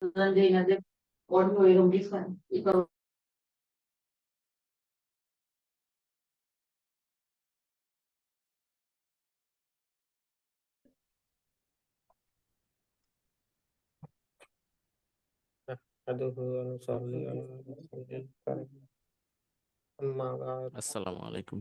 Andina de Orno eram diferentes. E para نحمده ونصلي على رسوله الكريم أما بعد আসসালামু আলাইকুম।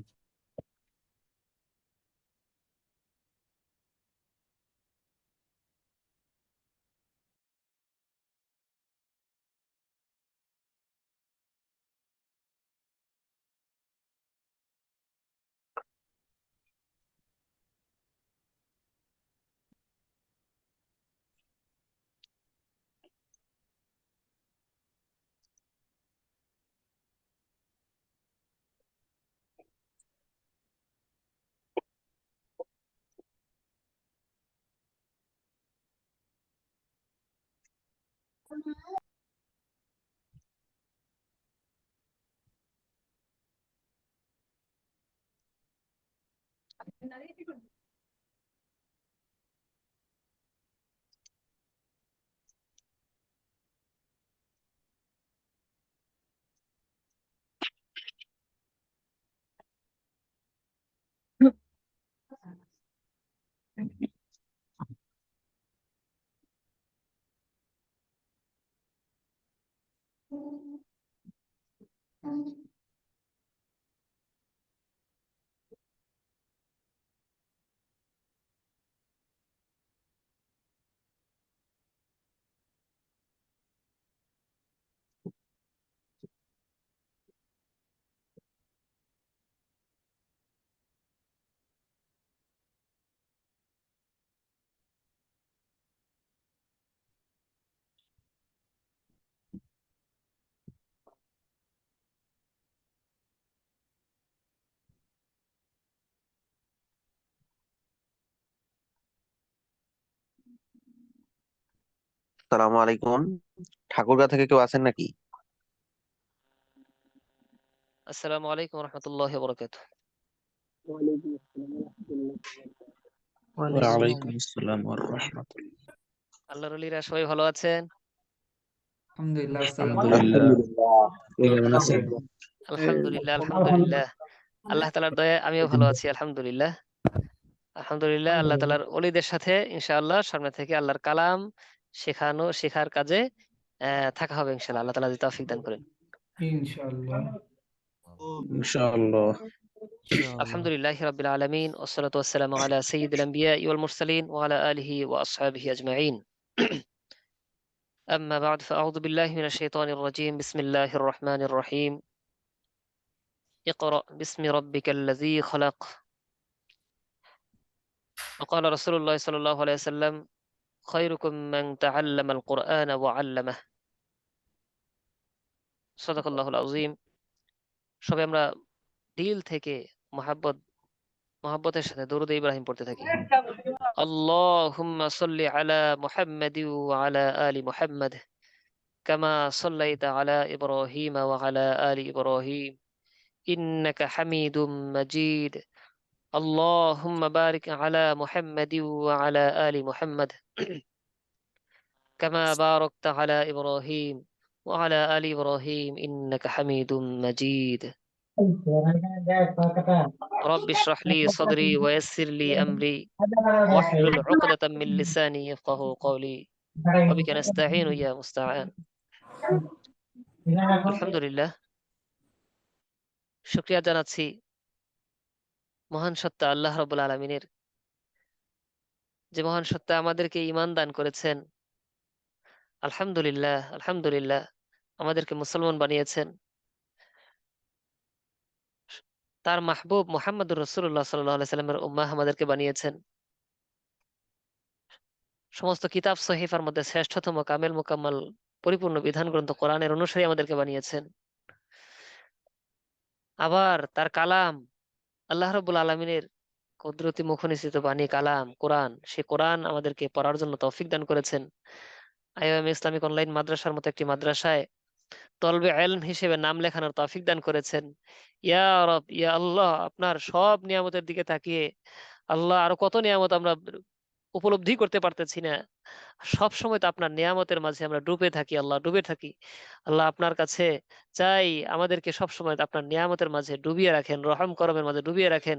সালামু আলাইকুম। ঠাকুরগাঁ থেকে কেউ আছেন নাকি? আসসালামু আলাইকুম রহমতুল্লাহ বরকাত। ওয়ালাইকুম আসসালাম ওয়া রাহমাতুল্লাহ। আল্লাহর ওলিরা সবাই ভালো আছেন? আলহামদুলিল্লাহ। আপনি কেমন আছেন? আলহামদুলিল্লাহ আলহামদুলিল্লাহ, আল্লাহ তাআলার দয়ায় আমিও ভালো আছি আলহামদুলিল্লাহ। আলহামদুলিল্লাহ, আল্লাহ তাআলার ওলিদের সাথে ইনশাআল্লাহ সামনে থেকে আল্লাহর কালাম শেখার কাজে থাকা হবে ইনশাআল্লাহ। আল্লাহ তাআলা যদি তৌফিক দান করেন ইনশাআল্লাহ। ইনশাআল্লাহ। আলহামদুলিল্লাহি রাব্বিল আলামিন ওয়াসসালাতু ওয়াসসালামু আলা সাইয়্যিদিল আমবিয়াই ওয়াল মুরসালিন ওয়া আলা আলিহি ওয়া আসহাবিহি আজমাইন। আম্মা বা'দ, ফাআউযু বিল্লাহি মিনাশ শাইতানির রাজীম। বিসমিল্লাহির রহমানির রহিম। ইকরা বিসমি রাব্বিকাল্লাযী খালাক। وقال رسول الله صلى الله عليه وسلم خيركم من تعلم القرآن وعلمه। সাদাকাল্লাহুল আযীম। সবাই আমরা দিল থেকে মহাব্বতের সাথে দরুদ ইব্রাহিম পড়তে থাকি। আল্লাহুম্মা সাল্লি আলা মুহাম্মাদি ওয়া আলা আলি মুহাম্মাদ কামা সাল্লাইতা আলা ইব্রাহিম ওয়া আলা আলি ইব্রাহিম ইন্নাকা হামিদুম মাজিদ। আল্লাহুম্মা বারিক আলা মুহাম্মাদি ওয়া আলা আলি মুহাম্মাদ কামা বারাকতা আলা ইব্রাহিম ওয়া আলা আলি ইব্রাহিম ইন্নাকা হামিদুম মাজিদ। رب اشرح لي صدري ويسر لي أمري واحلل عقدة من لساني يفقهوا قولي وبك نستعين يا مستعان। আলহামদুলিল্লাহ, শুকরিয়া জানাচ্ছি মহান সত্তা আল্লাহ রাব্বুল আলামিনের, যে মহান সত্তা আমাদেরকে ঈমান দান করেছেন। আলহামদুলিল্লাহ আলহামদুলিল্লাহ, আমাদেরকে মুসলমান বানিয়েছেন। তার মাহবুব মুহাম্মদুর রাসূলুল্লাহ সাল্লাল্লাহু আলাইহি সাল্লামের উম্মাহ আমাদেরকে বানিয়েছেন। সমস্ত কিতাব সহিফার মধ্যে শ্রেষ্ঠতম কামেল মুকাম্মাল পরিপূর্ণ বিধান গ্রন্থ কোরআনের অনুসারী আমাদেরকে বানিয়েছেন। আবার তার কালাম, আল্লাহ রাব্বুল আলামিনের কুদরতি মুখনিসৃত বাণী কালাম কোরআন, সে কোরআন আমাদেরকে পড়ার জন্য তৌফিক দান করেছেন। আইএম ইসলামিক অনলাইন মাদ্রাসার মতো একটি মাদ্রাসায় তলবে ইলম হিসেবে নাম লেখানোর তৌফিক দান করেছেন। ইয়া রব, ইয়া আল্লাহ, আপনার সব নিয়ামতের দিকে তাকিয়ে আল্লাহ আরো কত নিয়ামত আমরা উপলব্ধি করতে পারতেছি না। সব সময় তো আপনার নিয়ামতের মাঝে আমরা ডুবে থাকি, আল্লাহ ডুবে থাকি। আল্লাহ আপনার কাছে চাই আমাদেরকে সব সময় আপনার নিয়ামতের মাঝে ডুবিয়ে রাখেন, রহম করমের মাঝে ডুবিয়ে রাখেন।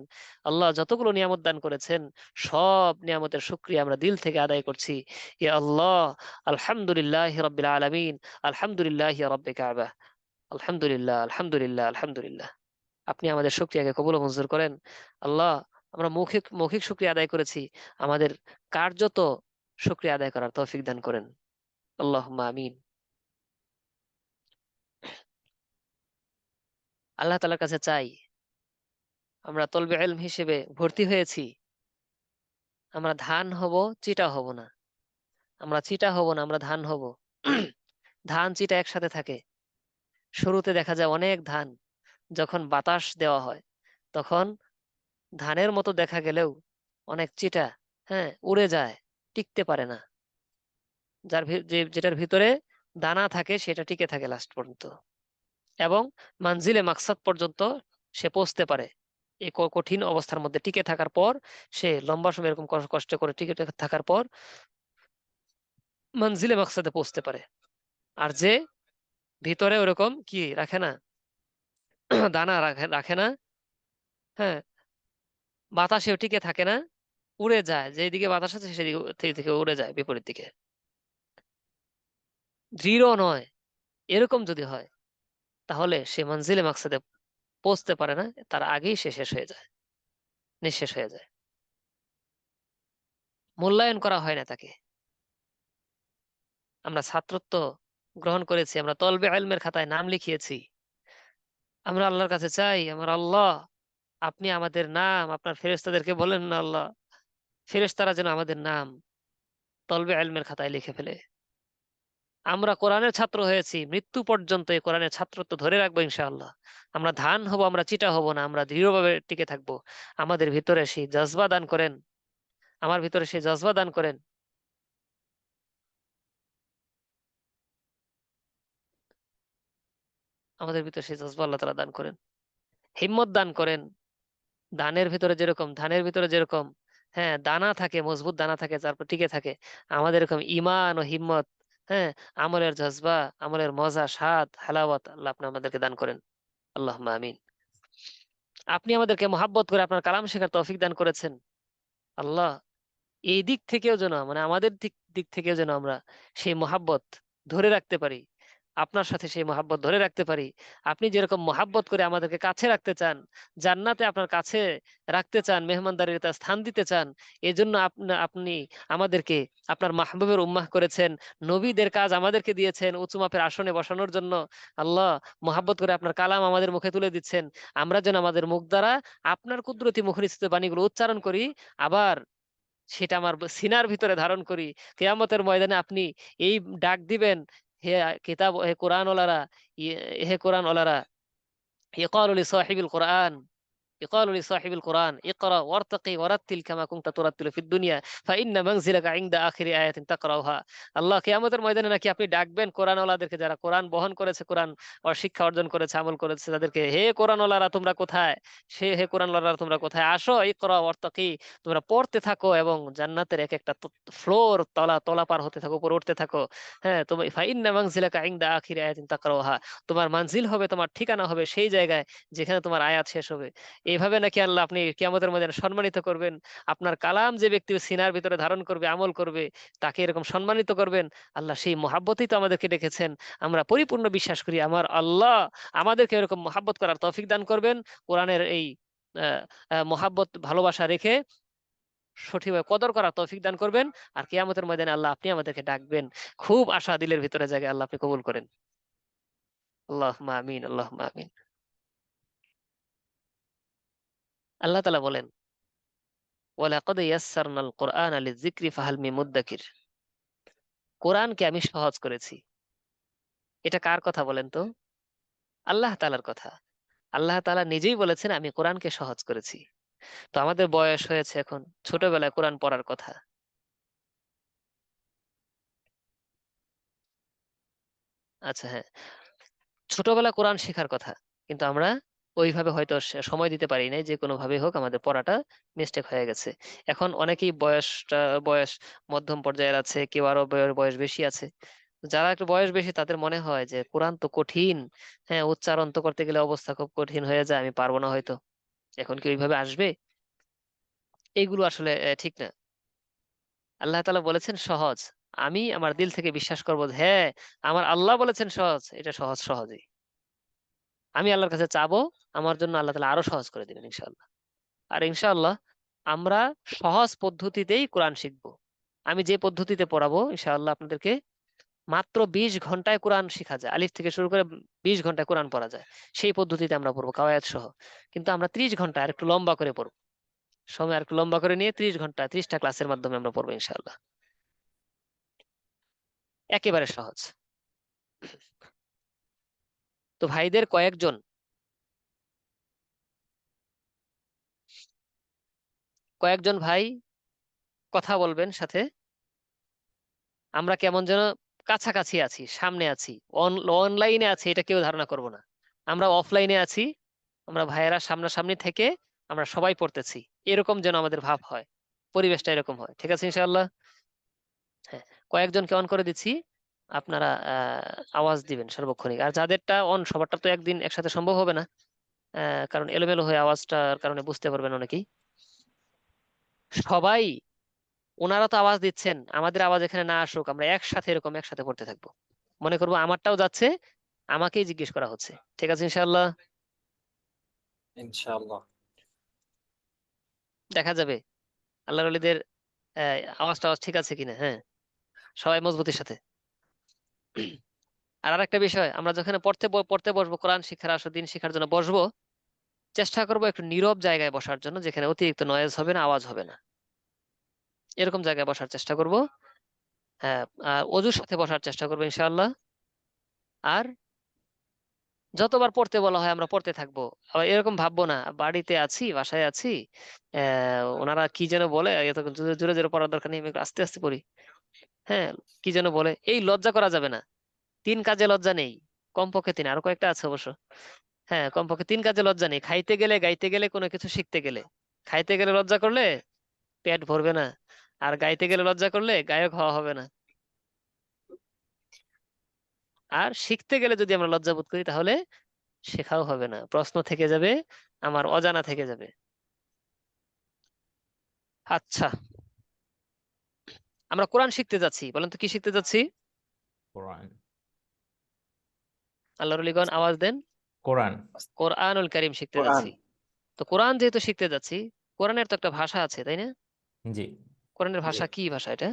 আল্লাহ যতগুলো নিয়ামত দান করেছেন সব নিয়ামতের শুকরিয়া আমরা দিল থেকে আদায় করছি। ইয়া আল্লাহ, আলহামদুলিল্লাহ রাব্বিল আলামিন, আলহামদুলিল্লাহ রাব্বিল কাবা, আলহামদুলিল্লাহ, আলহামদুলিল্লাহ, আলহামদুলিল্লাহ। আপনি আমাদের শুকরিয়াকে কবুল ও মঞ্জুর করেন। আল্লাহ, আমরা মৌখিক মৌখিক শুকরিয়া আদায় করেছি, আমাদের কার্যত শুকরিয়া আদায় করার তৌফিক দান করেন। আল্লাহুম্মা আমিন। আল্লাহ তাআলার কাছে চাই, আমরা তলবে ইলম হিসেবে ভর্তি হয়েছি, আমরা ধান হব, চিটা হব না। আমরা চিটা হব না, আমরা ধান হব। ধান চিটা একসাথে থাকে। শুরুতে দেখা যায় অনেক ধান, যখন বাতাস দেওয়া হয় তখন ধানের মতো দেখা গেলেও অনেক চিটা, হ্যাঁ, উড়ে যায়, টিকতে পারে না। যেটার ভিতরে দানা থাকে সেটা টিকে থাকে লাস্ট পর্যন্ত, এবং মানজিলে মাকসাদ পর্যন্ত সে পৌঁছতে পারে। এই কঠিন অবস্থার মধ্যে টিকে থাকার পর সে লম্বা সময় এরকম কষ্ট করে টিকে থাকার পর মানজিলে মাকসাদে পৌঁছতে পারে। আর যে ভিতরে ওরকম কি রাখে না, দানা রাখে রাখে না, হ্যাঁ, বাতাসেও টিকে থাকে না, উড়ে যায়, যেদিকে বাতাস আছে সেদিকে থেকে উড়ে যায় বিপরীত দিকে, দৃঢ় নয়, এরকম যদি হয় তাহলে সে মঞ্জিলে মাকসাদে পৌঁছতে পারে না, তার আগেই সে শেষ হয়ে যায়, নিঃশেষ হয়ে যায়। মূল্যায়ন করা হয় না তাকে। আমরা ছাত্রত্ব গ্রহণ করেছি, আমরা তলবে ইলমের খাতায় নাম লিখিয়েছি। আমরা আল্লাহর কাছে চাই, আমার আল্লাহ, আপনি আমাদের নাম আপনার ফেরেশতাদেরকে বলেন না আল্লাহ, ফেরেশতারা যেন আমাদের নাম তলবে ইলমের খাতায় লিখে ফেলে। আমরা কোরআনের ছাত্র হয়েছি, মৃত্যু পর্যন্ত এই কোরআনের ছাত্রত্ব ধরে রাখবো ইনশাআল্লাহ। আমরা ধান হব, আমরা চিটা হব না, আমরা দৃঢ়ভাবে টিকে থাকবো। আমাদের ভিতরে সেই জজবা দান করেন, আমার ভিতরে সেই জজবা দান করেন। আমাদের ভিতরে সেই জজবা আল্লাহ তাআলা দান করেন, হিম্মত দান করেন। ধানের ভিতরে যেরকম, হ্যাঁ, দানা থাকে, মজবুত দানা থাকে, তারপর টিকে থাকে, আমাদের এরকম ইমান ও হিম্মত, হ্যাঁ, আমলের জজবা, আমলের মজা, স্বাদ, হালাওয়াত আল্লাহ আপনি আমাদেরকে দান করেন। আল্লাহুম্মা আমিন। আপনি আমাদেরকে মহাব্বত করে আপনার কালাম শেখার তৌফিক দান করেছেন। আল্লাহ, এই দিক থেকেও যেন, মানে আমাদের দিক দিক থেকেও যেন আমরা সেই মহাব্বত ধরে রাখতে পারি, আপনার সাথে সেই মহাব্বত ধরে রাখতে পারি। আপনি যেরকম মহাব্বত করে আমাদেরকে কাছে রাখতে চান, জান্নাতে আপনার কাছে রাখতে চান, মেহমানদারিতে স্থান দিতে চান, এই জন্য আপনি আমাদেরকে আপনার মাহবুবের উম্মাহ করেছেন, নবীদের কাজ আমাদেরকে দিয়েছেন উঁচু মাপের আসনে বসানোর জন্য। আল্লাহ, মহাব্বত করে আপনার কালাম আমাদের মুখে তুলে দিচ্ছেন, আমরা যেন আমাদের মুখ দ্বারা আপনার কুদরতি মুখনিসৃত বাণীগুলো উচ্চারণ করি, আবার সেটা আমার সিনার ভিতরে ধারণ করি। কিয়ামতের ময়দানে আপনি এই ডাক দিবেন, হে কিতাব, হে কোরআন ওয়ালারা, হে কোরআন ওয়ালারা, ইকালু লিসাহিবিল কোরআন, يقال لصاحب القرآن اقرأ وارتقي ورتل كما كنت ترتل في الدنيا فإن منزلك عند آخر آية تقرأها। আল্লাহ কিয়ামতের ময়দানে নাকি আপনি ডাকবেন কোরআন ওয়ালাদেরকে, যারা কোরআন বহন করেছে, কোরআন আর শিক্ষা অর্জন করেছে, আমল করেছে, তাদেরকে, হে কোরআন ওয়ালারা তোমরা কোথায়, হে কোরআন ওয়ালারা তোমরা কোথায়, আসো, ইকরা ওয়ারতাকি, তোমরা পড়তে থাকো এবং জান্নাতের এক একটা ফ্লোর, তলা তলা পার হতে থাকো, উপরে উঠতে থাকো। হ্যাঁ, তুমি ফাইন্না মানজিলাকা ইনদা আখিরি আয়াতিন তাকরাউহা, তোমার মানজিল হবে, তোমার ঠিকানা হবে সেই জায়গায় যেখানে তোমার আয়াত শেষ হবে। এইভাবে নাকি আল্লাহ আপনি কিয়ামতের ময়দানে সম্মানিত করবেন। আপনার কালাম যে ব্যক্তি সিনার ভিতরে ধারণ করবে, আমল করবে, তাকে এরকম সম্মানিত করবেন। আল্লাহ সেই মহাব্বতেই তো আমাদেরকে ডেকেছেন, আমরা পরিপূর্ণ বিশ্বাস করি। আমার আল্লাহ আমাদেরকে এরকম মহাব্বত করার তৌফিক দান করবেন, কোরআনের এই মহাব্বত ভালোবাসা রেখে সঠিকভাবে কদর করার তৌফিক দান করবেন। আর কিয়ামতের ময়দানে আল্লাহ আপনি আমাদেরকে ডাকবেন, খুব আশা দিলের ভিতরে জায়গায়, আল্লাহ আপনি কবুল করেন। আল্লাহুম্মা আমিন, আল্লাহুম্মা আমিন। আল্লাহ তাআলা বলেন, ওয়ালাকাদ ইয়াসসারনাল কুরআনা লিযিকরি ফাহাল মিন মুদ্দাকির, কোরআনকে আমি সহজ করেছি। এটা কার কথা বলেন তো? আল্লাহ তাআলার কথা। আল্লাহ তাআলা নিজেই বলেছেন আমি কোরআনকে সহজ করেছি। তো আমাদের বয়স হয়েছে এখন, ছোটবেলায় কোরআন পড়ার কথা, আচ্ছা হ্যাঁ, ছোটবেলা কোরআন শেখার কথা, কিন্তু আমরা ওইভাবে হয়তো সময় দিতে পারি নাই, যে কোনো ভাবে হোক আমাদের পড়াটা মিস্টেক হয়ে গেছে। এখন অনেকেই বয়স মধ্যম পর্যায়ের আছে, কেউ আরো বয়স বেশি আছে। যারা একটু বয়স বেশি তাদের মনে হয় যে কোরআন তো কঠিন, হ্যাঁ উচ্চারণ তো করতে গেলে অবস্থা খুব কঠিন হয়ে যায়, আমি পারবো না হয়তো। এখন কি ওইভাবে আসবে? এইগুলো আসলে ঠিক না। আল্লাহ তাআলা বলেছেন সহজ। আমি আমার দিল থেকে বিশ্বাস করবো যে হ্যাঁ, আমার আল্লাহ বলেছেন সহজ, এটা সহজ সহজেই। আমি আল্লাহর কাছে চাবো, আমার জন্য আল্লাহ তাআলা আরো সহজ করে দিবেন ইনশাআল্লাহ। আর ইনশাআল্লাহ আমরা সহজ পদ্ধতিতেই কোরআন শিখবো। আমি যে পদ্ধতিতে পড়াবো ইনশাআল্লাহ আপনাদেরকে, মাত্র 20 ঘন্টায় কোরআন শেখা যায়, আলিফ থেকে শুরু করে 20 ঘন্টায় কোরআন পড়া যায়। সেই পদ্ধতিতে আমরা পড়বো কাওয়ায়াত সহ। কিন্তু আমরা 30 ঘন্টা আর একটু লম্বা করে পড়বো, সময় আর একটু লম্বা করে নিয়ে 30 ঘন্টা 30টা ক্লাসের মাধ্যমে আমরা পড়বো ইনশাআল্লাহ। একেবারে সহজ। তো ভাইদের কয়েকজন ভাই কথা বলবেন সাথে। আমরা কেমন যেন কাছাকাছি আছি, সামনে আছি, অনলাইনে আছি, এটা কেউ ধারণা করব না। আমরা অফলাইনে আছি, আমরা ভাইয়েরা সামনাসামনি থেকে আমরা সবাই পড়তেছি, এরকম যেন আমাদের ভাব হয়, পরিবেশটা এরকম হয়। ঠিক আছে ইনশাআল্লাহ? হ্যাঁ, কয়েকজনকে অন করে দিচ্ছি, আপনারা আওয়াজ দিবেন সার্বক্ষণিক। আর যাদেরটা অন, সবারটা তো একদিন একসাথে সম্ভব হবে না, কারণ এলোমেলো হয়ে আওয়াজটার কারণে বুঝতে পারবেন অনেকেই। সবাই, ওনারা তো আওয়াজ দিচ্ছেন, আমাদের আওয়াজ এখানে না আসুক, আমরা একসাথে এরকম একসাথে পড়তে থাকবো। মনে করবো আমারটাও যাচ্ছে, আমাকেই জিজ্ঞেস করা হচ্ছে। ঠিক আছে ইনশাআল্লাহ? ইনশাআল্লাহ। দেখা যাবে আল্লাহর ওলিদের আওয়াজটা ঠিক আছে কিনা। হ্যাঁ, সবাই মজবুতির সাথে। আর আরেকটা বিষয়, আমরা যখন পড়তে বসবো, কোরআন শিক্ষার আসর দিন শিক্ষার জন্য বসবো, চেষ্টা করবো একটু নীরব জায়গায় বসার জন্য, যেখানে অতিরিক্ত নয়েজ হবে না, আওয়াজ হবে না, এরকম জায়গায় বসার চেষ্টা করব। হ্যাঁ, আর অজুর সাথে বসার চেষ্টা করবো ইনশাআল্লাহ। আর যতবার পড়তে বলা হয় আমরা পড়তে থাকবো। আবার এরকম ভাববো না বাড়িতে আছি, বাসায় আছি, ওনারা কি যেন বলে, এত জোরে জোরে জোরে পড়ার দরকার নেই, আমি একটু আস্তে আস্তে পড়ি। হ্যাঁ, কি যেন বলে, এই লজ্জা করা যাবে না। 3 কাজে লজ্জা নেই, কমপক্ষে 3, আরো কয়েকটা আছে অবশ্য। হ্যাঁ, কমপক্ষে 3 কাজে লজ্জা নেই। খাইতে গেলে, গাইতে গেলে, কোনো কিছু শিখতে গেলে। খাইতে গেলে লজ্জা করলে পেট ভরবে না, আর গাইতে গেলে লজ্জা করলে গায়ক হওয়া হবে না। আর শিখতে গেলে যদি আমরা লজ্জা বোধ করি, তাহলে শেখাও হবে না, প্রশ্ন থেকে যাবে, আমার অজানা থেকে যাবে। আচ্ছা, আমরা কোরআন শিখতে যাচ্ছি, বলেন তো কি শিখতে যাচ্ছি? কোরআন। আল্লাহর ওলিগণ আওয়াজ দেন। কোরআন। কোরআনুল কারীম শিখতে কোরআন। যাচ্ছি। তো কোরআন যেহেতু শিখতে যাচ্ছি, কোরআনের তো একটা ভাষা আছে, তাই না? জি। কোরআনের ভাষা কি ভাষা এটা?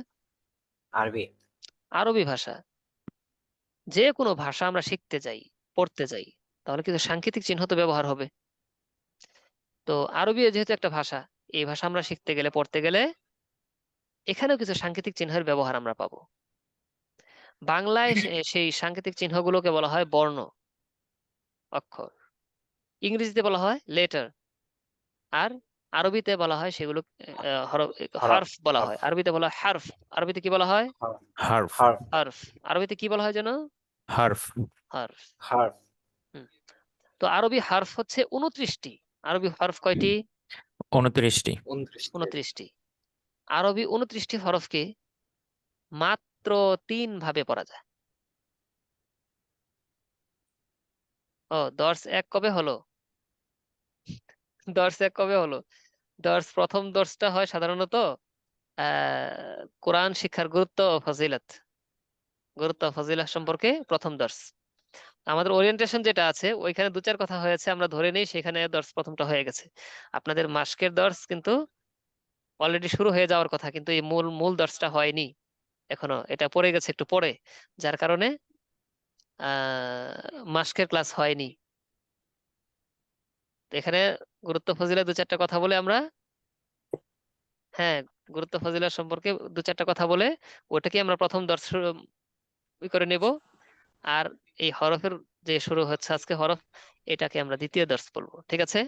আরবি। আরবি ভাষা। যে কোনো ভাষা আমরা শিখতে যাই, পড়তে যাই, তাহলে কিন্তু সাংকেতিক চিহ্ন তো ব্যবহার হবে। তো আরবি যেহেতু একটা ভাষা, এই ভাষা আমরা শিখতে গেলে, পড়তে গেলে, এখানেও কিছু সাংকেতিক চিহ্নের ব্যবহার আমরা পাবো। বাংলায় সেই সাংকেতিক চিহ্নগুলোকে বলা হয় বর্ণ, অক্ষর। ইংরেজিতে বলা হয় লেটার। আর আরবিতে বলা হয় সেগুলো হারফ বলা হয়। আরবিতে বলা হয় হারফ। আরবিতে কি বলা হয়? হারফ। হারফ। আরবিতে কি বলা হয় যেন? হারফ। হারফ। হারফ। তো আরবি হারফ হচ্ছে 29টি। আরবি হরফ কয়টি? 29টি। 29টি। আরবি 29টি হরফকে মাত্র 3 ভাবে পড়া যায়। ও, দর্স 1 কবে হলো? দর্স 1 কবে হলো? প্রথম দর্সটা হয় সাধারণত কোরআন শিক্ষার গুরুত্ব ও ফজিলত, সম্পর্কে প্রথম দর্স। আমাদের ওরিয়েন্টেশন যেটা আছে ওইখানে 2-4 কথা হয়েছে, আমরা ধরে নেই সেখানে দর্স প্রথমটা হয়ে গেছে। আপনাদের মাসকের দর্স কিন্তু অলরেডি শুরু হয়ে যাওয়ার কথা, কিন্তু এই মূল মূল দর্সটা হয়নি এখনো, এটা পড়ে গেছে একটু পরে, যার কারণে মাসকের ক্লাস হয়নি। তো এখানে গুরুত্ব ফজিলা 2-4টা কথা বলে আমরা, হ্যাঁ, গুরুত্ব ফজিলা সম্পর্কে 2-4টা কথা বলে ওটাকে আমরা প্রথম দর্শ করে নেব। আর এই হরফের যে শুরু হচ্ছে আজকে হরফ, এটাকে আমরা দ্বিতীয় দর্শ বলবো। ঠিক আছে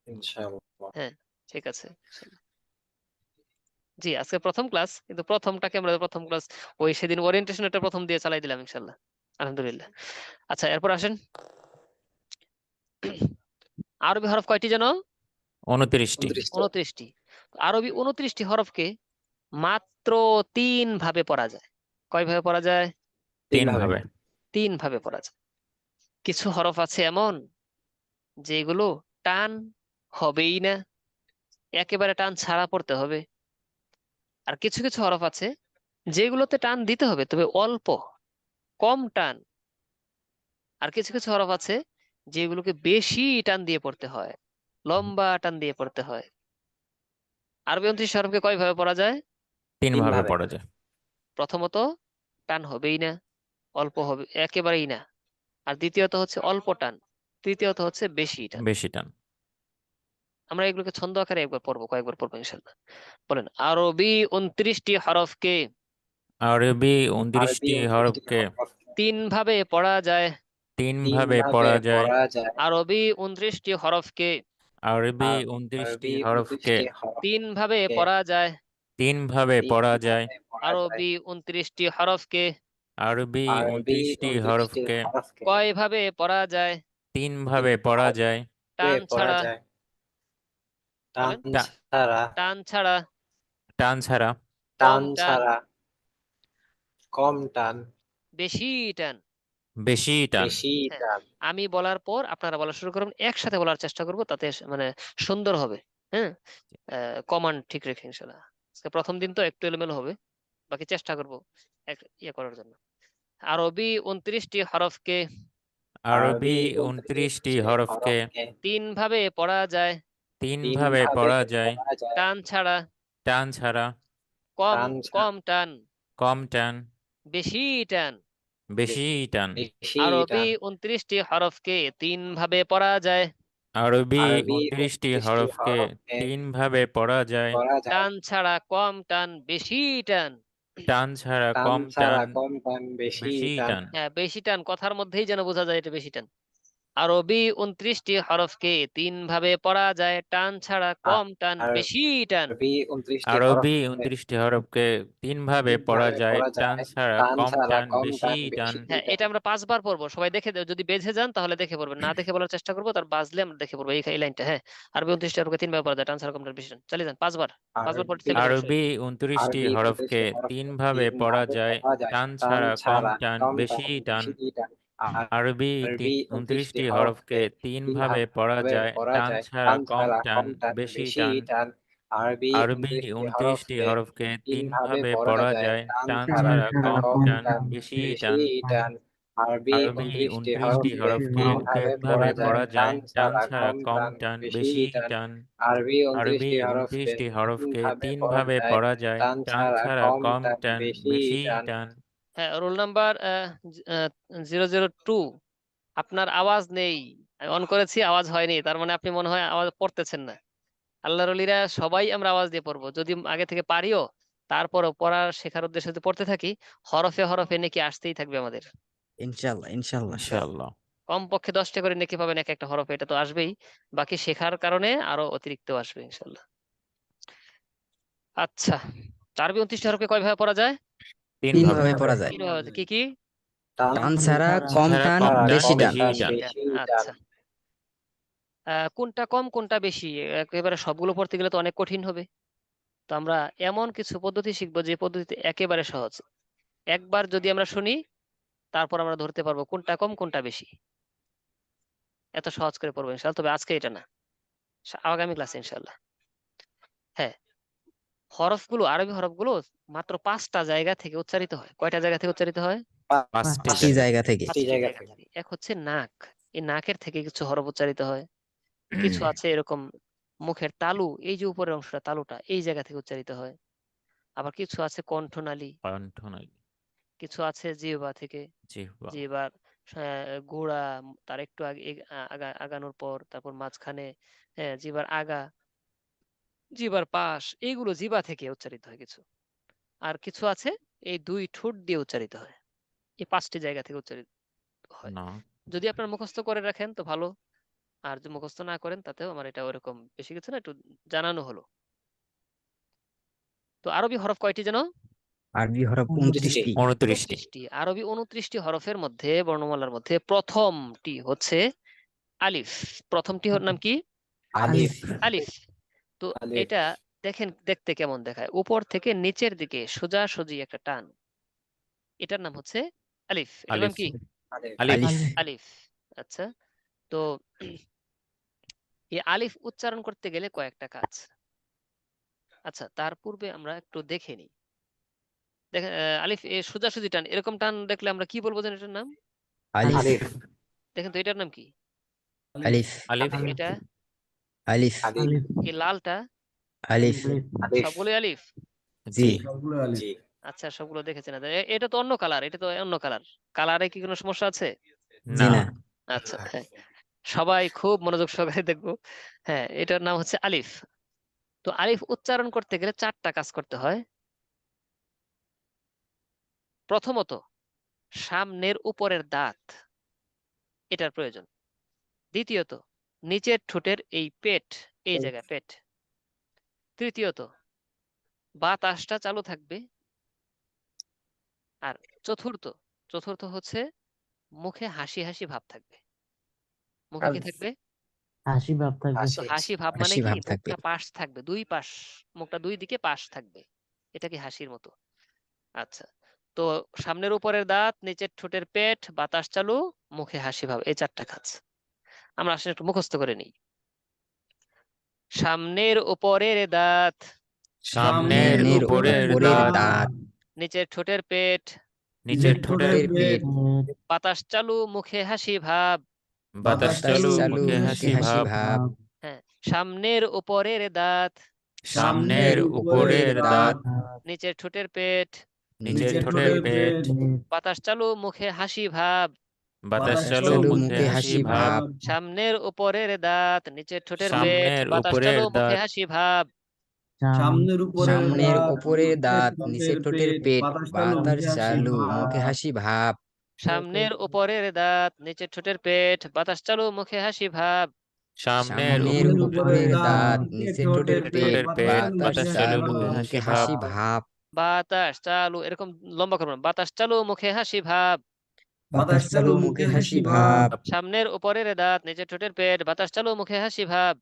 ইনশাআল্লাহ। হ্যাঁ, ঠিক আছে। জি, আজকে প্রথম ক্লাস, কিন্তু প্রথমটাকে আমরা প্রথম ক্লাস ওই সেদিন ওরিয়েন্টেশন এটা প্রথম দিয়ে চালাই দিলাম ইনশাল্লাহ, আলহামদুলিল্লাহ। আচ্ছা, এরপর আসেন আরবি হরফ কয়টি যেন? 29টি। 29টি। আরবি 29টি হরফকে মাত্র 3 ভাবে পড়া যায়। কয় ভাবে পড়া যায়? 3 ভাবে। 3 ভাবে পড়া যায়। কিছু হরফ আছে এমন যেগুলো টান হবেই না, একেবারে টান ছাড়া পড়তে হবে। আর কিছু কিছু হরফ আছে যেগুলোতে টান দিতে হবে, তবে অল্প, কম টান। আর কিছু কিছু হরফ আছে যেগুলোকে বেশি টান দিয়ে পড়তে হয়, লম্বা টান দিয়ে পড়তে হয়। আরবি 29 হরফকে কয় ভাবে পড়া যায়? 3 ভাবে পড়া যায়। প্রথমত টান হবেই না, অল্প হবে, একেবারেই না। আর দ্বিতীয়ত হচ্ছে অল্প টান, তৃতীয়ত হচ্ছে বেশি টান। বেশি টান। আমরা এগুলোকে ছন্দ আকারে একবার পড়বো, কয়েকবার পড়বো ইনশাল্লাহ। বলেন, আরবি 29টি হরফকে আরবি 29টি হরফকে 3 ভাবে পড়া যায়। 3 ভাবে পড়া যায়। আরবি 29টি হরফকে আরবি 29টি হরফকে 3 ভাবে পড়া যায়। 3 ভাবে পড়া যায়। আরবি 29টি হরফকে আরবি 29টি হরফকে কয় ভাবে পড়া যায়? 3 ভাবে পড়া যায়। টান ছাড়া। বলেন, টা- টান ছাড়া, টান ছাড়া, কম টান, কম টান, বেশি টান। বেশি টান। হ্যাঁ, আমি বলার পর আপনারা বলা শুরু করুন, একসাথে বলার চেষ্টা করব, তাতে মানে সুন্দর হবে। হ্যাঁ, কমান্ড ঠিক রেখে ইনশাল্লাহ। আজকে প্রথম দিন তো একটু এলোমেলো হবে, বাকি চেষ্টা করব ইয়ে করার জন্য। আরবি 29টি হরফকে আরবি 29টি হরফকে 3 ভাবে পড়া যায়। 3 ভাবে পড়া যায়। টান ছাড়া, টান ছাড়া, কম কম টান, কম টান, বেশি টান। বেশি টান। আরবি 29টি হরফকে 3 ভাবে পড়া যায়। আরবি 29টি হরফকে 3 ভাবে পড়া যায়। টান ছাড়া, কম টান, বেশি টান। টান ছাড়া, কম টান, বেশি টান। হ্যাঁ, বেশি টান, কথার মধ্যেই যেন বোঝা যায় এটা বেশি টান। আরবি 29টি হরফকে 3 ভাবে পড়া যায়। টান ছাড়া, কম টান, বেশি টান। আরবি 29টি হরফকে 3 ভাবে পড়া যায়। টান ছাড়া, কম টান, বেশি টান। হ্যাঁ, এটা আমরা 5 বার পড়বো, সবাই দেখে যদি বেঁধে যান তাহলে দেখে পড়বেন, না দেখে বলার চেষ্টা করবো, তার বাজলে আমরা দেখে পড়বো এই লাইনটা। হ্যাঁ, আরবি 29টি হরফকে 3 ভাবে পড়া যায়, টান ছাড়া, কম টান, বেশি টান। চালিয়ে যান 5 বার, 5 বার পড়তে থাকবেন। আরবি 29টি হরফকে 3 ভাবে পড়া যায়। টান ছাড়া, কম টান, বেশি টান। আরবি 29টি হরফকে 3 ভাবে পড়া যায়। টান ছাড়া, কম টান, বেশি টান। আরবি 29টি হরফকে 3 ভাবে পড়া যায়। টান ছাড়া, কম টান, বেশি টান। আরবি 29টি হরফকে 3 ভাবে পড়া যায়। টান ছাড়া, কম টান, বেশি টান। আরবি 29টি হরফকে 3 ভাবে পড়া যায়। টান ছাড়া, কম টান, বেশি টান। হ্যাঁ, রোল নাম্বার 002, আপনার আওয়াজ নেই। আমি অন করেছি, আওয়াজ হয়নি, তার মানে আপনি মনে হয় আওয়াজ পড়তেছেন না। আল্লাহর ওলিরা সবাই আমরা আওয়াজ দিয়ে পড়বো, যদি আগে থেকে পারিও, তারপরও পড়ার শেখার উদ্দেশ্যে যদি পড়তে থাকি, হরফে হরফে নেকি আসতেই থাকবে আমাদের। ইনশাআল্লাহ ইনশাআল্লাহ ইনশাআল্লাহ। কমপক্ষে 10টা করে নেকি পাবেন এক একটা হরফে, এটা তো আসবেই, বাকি শেখার কারণে আরো অতিরিক্ত আসবে ইনশাল্লাহ। আচ্ছা, আরবি 29টি হরফকে কয় ভাবে পড়া যায়? 3 তিন ভাবে। ভাবে পড়া যায়। 3 ভাবে। কি কি? টান ছাড়া, কম ছাড়া, টান, কম টান, বেশি টান। বেশি টান। আচ্ছা, কোনটা কম কোনটা বেশি, একেবারে সবগুলো পড়তে গেলে তো অনেক কঠিন হবে। তো আমরা এমন কিছু পদ্ধতি শিখবো যে পদ্ধতিতে একেবারে সহজ। একবার যদি আমরা শুনি, তারপর আমরা ধরতে পারবো কোনটা কম কোনটা বেশি। এত সহজ করে পড়বো ইনশাল্লাহ, তবে আজকে এটা না, আগামী ক্লাসে ইনশাল্লাহ। হ্যাঁ, হরফগুলো, আরবি হরফগুলো মাত্র 5টা জায়গা থেকে উচ্চারিত হয়। কয়টা জায়গা থেকে উচ্চারিত হয়? 5টি পাঁচটি জায়গা থেকে। 5টি জায়গা থেকে। এক হচ্ছে নাক, এই নাকের থেকে কিছু হরফ উচ্চারিত হয়। কিছু আছে এরকম মুখের তালু, এই যে উপরের অংশটা, তালুটা, এই জায়গা থেকে উচ্চারিত হয়। আবার কিছু আছে কণ্ঠনালী, কণ্ঠনালী, কিছু আছে জিহ্বা থেকে, জিহ্বা, জিহ্বার গোড়া, তার একটু আগে আগানোর পর, তারপর মাঝখানে, হ্যাঁ, জিহ্বার আগা, জিহ্বার পাশ, এইগুলো জিহ্বা থেকে উচ্চারিত হয় কিছু। আর কিছু আছে এই 2 ঠোঁট দিয়ে উচ্চারিত হয়। এই 5টি জায়গা থেকে উচ্চারিত হয়। নাক, যদি আপনার মুখস্থ করে রাখেন তো ভালো, আর যদি মুখস্থ না করেন তাতেও আমার এটা ওরকম বেশি কিছু না, একটু জানানো হলো। তো আরবি হরফ কয়টি যেন? আরবি হরফ 29টি। 29টি। 29টি। আরবি 29টি হরফের মধ্যে, বর্ণমালার মধ্যে প্রথমটি হচ্ছে আলিফ, প্রথমটি ওর নাম কি? আলিফ আলিফ। তো আলিফ এটা দেখেন দেখতে কেমন দেখায়, উপর থেকে নিচের দিকে সোজাসুজি একটা টান, এটার নাম হচ্ছে আলিফ। এটার নাম আলিফ কি? আলিফ আলিফ আলিফ। আচ্ছা, তো এই আলিফ উচ্চারণ করতে গেলে কয়েকটা কাজ। আচ্ছা, তার পূর্বে আমরা একটু দেখে নিই। দেখেন আলিফ এ সোজাসুজি টান, এরকম টান দেখলে আমরা কি বলবো জানেন এটার নাম? আলিফ আলিফ দেখেন তো এটার নাম কি? আলিফ আলিফ এটা আলিফ আলিফ এই লালটা আলিফ আলিফ সবগুলোই আলিফ। জি জি আচ্ছা, সবগুলো দেখেছেন। এটা তো অন্য কালার, এটা তো অন্য কালার, কালারে কি কোনো সমস্যা আছে? জি না না আচ্ছা, হ্যাঁ, সবাই খুব মনোযোগ সহকারে দেখবো। হ্যাঁ, এটার নাম হচ্ছে আলিফ। তো আলিফ উচ্চারণ করতে গেলে 4টা কাজ করতে হয়। প্রথমত, সামনের উপরের দাঁত, এটার প্রয়োজন। দ্বিতীয়ত, নিচের ঠোঁটের এই পেট, এই জায়গা পেট। তৃতীয়ত, বাতাসটা চালু থাকবে। আর চতুর্থ, চতুর্থ হচ্ছে মুখে হাসি হাসি ভাব থাকবে। মুখে কি থাকবে? হাসি ভাব থাকবে। তো হাসি হাসি ভাব মানে হাসি কি? ভাব থাকবে মুখটা পাশ থাকবে, দুই পাশ, মুখটা দুই দিকে পাশ থাকবে, এটা কি হাসির মতো? আচ্ছা, তো সামনের উপরের দাঁত, নিচের ঠোঁটের পেট, বাতাস চালু, মুখে হাসি ভাব, এই 4টা কাজ আমরা আসলে একটু মুখস্থ করে নিই। সামনের উপরের দাঁত, সামনের সামনের উপরের উপরের দাঁত, দাঁত নিচের ঠোঁটের পেট, নিচের ঠোঁটের ঠোঁটের পেট বাতাস চালু, মুখে হাসি ভাব। বাতাস চালু, চালু মুখে মুখে হাসি হাসি ভাব। ভাব হ্যাঁ, সামনের উপরের দাঁত, সামনের উপরের দাঁত, নিচের ঠোঁটের পেট, নিচের ঠোঁটের পেট, বাতাস চালু, মুখে হাসি ভাব। বাতাস চালু, চালু মুখে হাসি ভাব। সামনের উপরের দাঁত, নিচের ঠোঁটের পেট, সামনের বাতাস উপরের চালু, মুখে দাঁত, হাসি ভাব। সামনের উপরের সামনের দাঁত, উপরের দাঁত নিচের ঠোঁটের পেট বাতাস মুখে হাসি চালু ভাব। মুখে হাসি ভাব সামনের উপরের দাঁত, নিচের ঠোঁটের পেট, বাতাস চালু, মুখে হাসি ভাব। সামনের সামনের উপরের দাঁত নিচের ঠোঁটের পেট ঠোঁটের পেট, বাতাস বাতাস চালু, চালু মুখে মুখে হাসি হাসি ভাব। ভাব বাতাস চালু, এরকম লম্বা করবেন, বাতাস চালু, মুখে হাসি ভাব। বাতাস চালু মুখে হাসি ভাব সামনের উপরের দাঁত, নিচের ঠোঁটের পেট, বাতাস চালু, মুখে হাসি ভাব।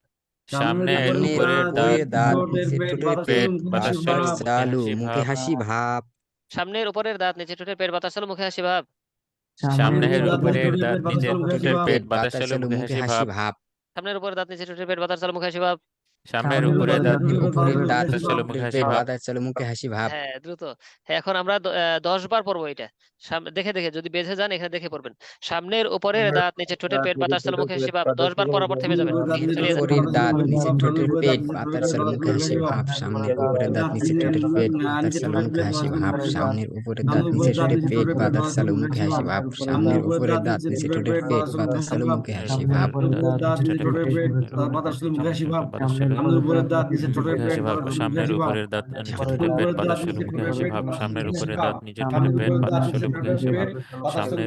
সামনের সামনের উপরের দাঁত, উপরের দাঁত নিচের ঠোঁটের পেট বাতাস বাতাস চালু, চালু মুখে হাসি মুখে ভাব। হাসি ভাব সামনের উপরের দাঁত, নিচের ঠোঁটের পেট, বাতাস চালু, মুখে হাসি ভাব। সামনের উপরের উপরের দাঁত, নিচের ঠোঁটের পেট, বাতাস বাতাস চালু, চালু মুখে মুখে হাসি হাসি ভাব। ভাব সামনের উপরের দাঁত, নিচের ঠোঁটের পেট, বাতাস চালু, মুখে হাসি ভাব। সামনের উপরের দাঁত, উপরের দাঁত বাতাস চালু, মুখে হাসি পেট ভাব। বাতাস চালু মুখে হাসি ভাব হ্যাঁ, দ্রুত। হ্যাঁ, এখন আমরা 10 বার পড়বো এটা। দেখে দেখে, যদি বেঁধে যান এখানে দেখে পড়বেন। সামনের উপরের দাঁত, নিচের ঠোঁটের পেট, বাতাস চালু, মুখে হাসি ভাব। 10 বার পড়ার পর থেমে যাবেন, চালিয়ে যান। উপরের দাঁত নিচের ঠোঁটের পেট বাতাস চালু মুখে হাসি ভাব সামনের উপরের দাঁত নিচের ঠোঁটের পেট বাতাস চালু মুখে হাসি ভাব সামনের উপরের দাঁত নিচের ঠোঁটের পেট বাতাস চালু মুখে হাসি ভাব সামনের উপরের দাঁত নিচের ঠোঁটের পেট বাতাস চালু মুখে হাসি ভাব সামনের উপরের দাঁত, নিচের ঠোঁটের পেট, বাতাস চালু, মুখে হাসি ভাব। সামনের উপরের দাঁত, নিচের ঠোঁটের পেট, বাতাস চালু, মুখে হাসি ভাব। সামনের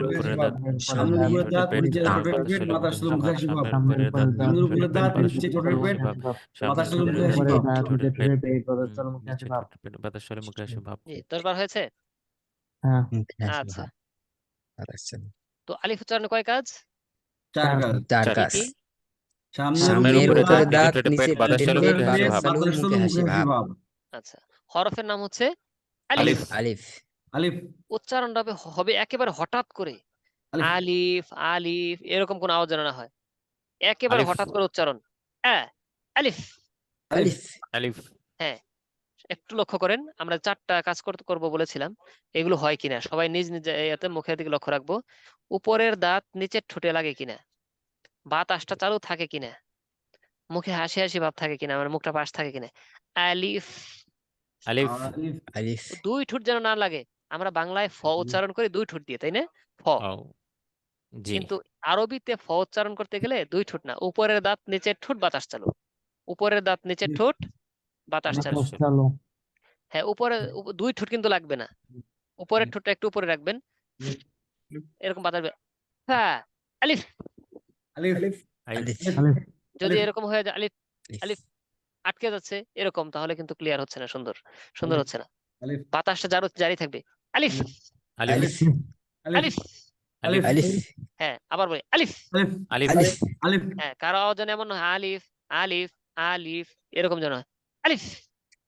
উপরের দাঁত, সামনের ঠোঁটের পেট, বাতাস চালু, মুখে হাসি ভাব। সামনের উপরের দাঁত, নিচের ঠোঁটের পেট, বাতাস চালু, মুখে হাসি ভাব। সামনের উপরের দাঁত, ঠোঁটের পেট, নিচের ঠোঁটের পেট, বাতাস চালু, মুখে হাসি ভাব। জি, 10 বার হয়েছে। মুখে হাসি আচ্ছা, ভাব বাতাস চালু তো আলিফ উচ্চারণে কয় কাজ? 4 কাজ। চার চার। কাজ কি? সামনের উপরের দাঁত নিচের নিচের বাতাস ঠোঁটের চালু, পেট মুখে হাসি বাতাস ভাব। চালু মুখে হাসি ভাব আচ্ছা, হরফের নাম হচ্ছে আলিফ। আলিফ। আলিফ আলিফ উচ্চারণটা হবে একেবারে হঠাৎ করে, আলিফ আলিফ আলিফ এরকম কোন আওয়াজ যেন না হয়, একেবারে আলিফ। হঠাৎ করে উচ্চারণ। আলিফ। আলিফ আলিফ। হ্যাঁ, একটু লক্ষ্য করেন, আমরা 4টা কাজ করব বলেছিলাম, এগুলো হয় কিনা সবাই নিজ নিজ এতে মুখের দিকে লক্ষ্য রাখবো। উপরের দাঁত নিচের ঠোঁটে লাগে কিনা, বাতাসটা চালু থাকে কিনা, মুখে হাসি হাসি ভাব থাকে কিনা, মানে মুখটা পাশ থাকে কিনা। আলিফ। আলিফ। আলিফ আলিফ 2 ঠোঁট যেন না লাগে। আমরা বাংলায় ফ উচ্চারণ করি 2 ঠোঁট দিয়ে, তাই না? ফ। ও, জি। কিন্তু আরবিতে ফ উচ্চারণ করতে গেলে 2 ঠোঁট না, উপরের দাঁত নিচের ঠোঁট বাতাস চালু, উপরের দাঁত নিচের ঠোঁট বাতাস চালু। হ্যাঁ, উপরে 2 ঠোঁট কিন্তু লাগবে না, উপরের ঠোঁটটা একটু উপরে রাখবেন, এরকম বাতাস হ্যাঁ। আলিফ। আলিফ আলিফ যদি এরকম হয়ে যায় আলিফ আলিফ আটকে যাচ্ছে এরকম, তাহলে কিন্তু ক্লিয়ার হচ্ছে না, সুন্দর হচ্ছে না। আলিফ বাতাসটা জারি থাকবে। আলিফ আলিফ। আলিফ আলিফ আলিফ হ্যাঁ আবার বলি আলিফ। আলিফ আলিফ আলিফ আলিফ হ্যাঁ কারো আওয়াজ যেন এমন হয় আলিফ আলিফ আলিফ এরকম যেন হয়। আলিফ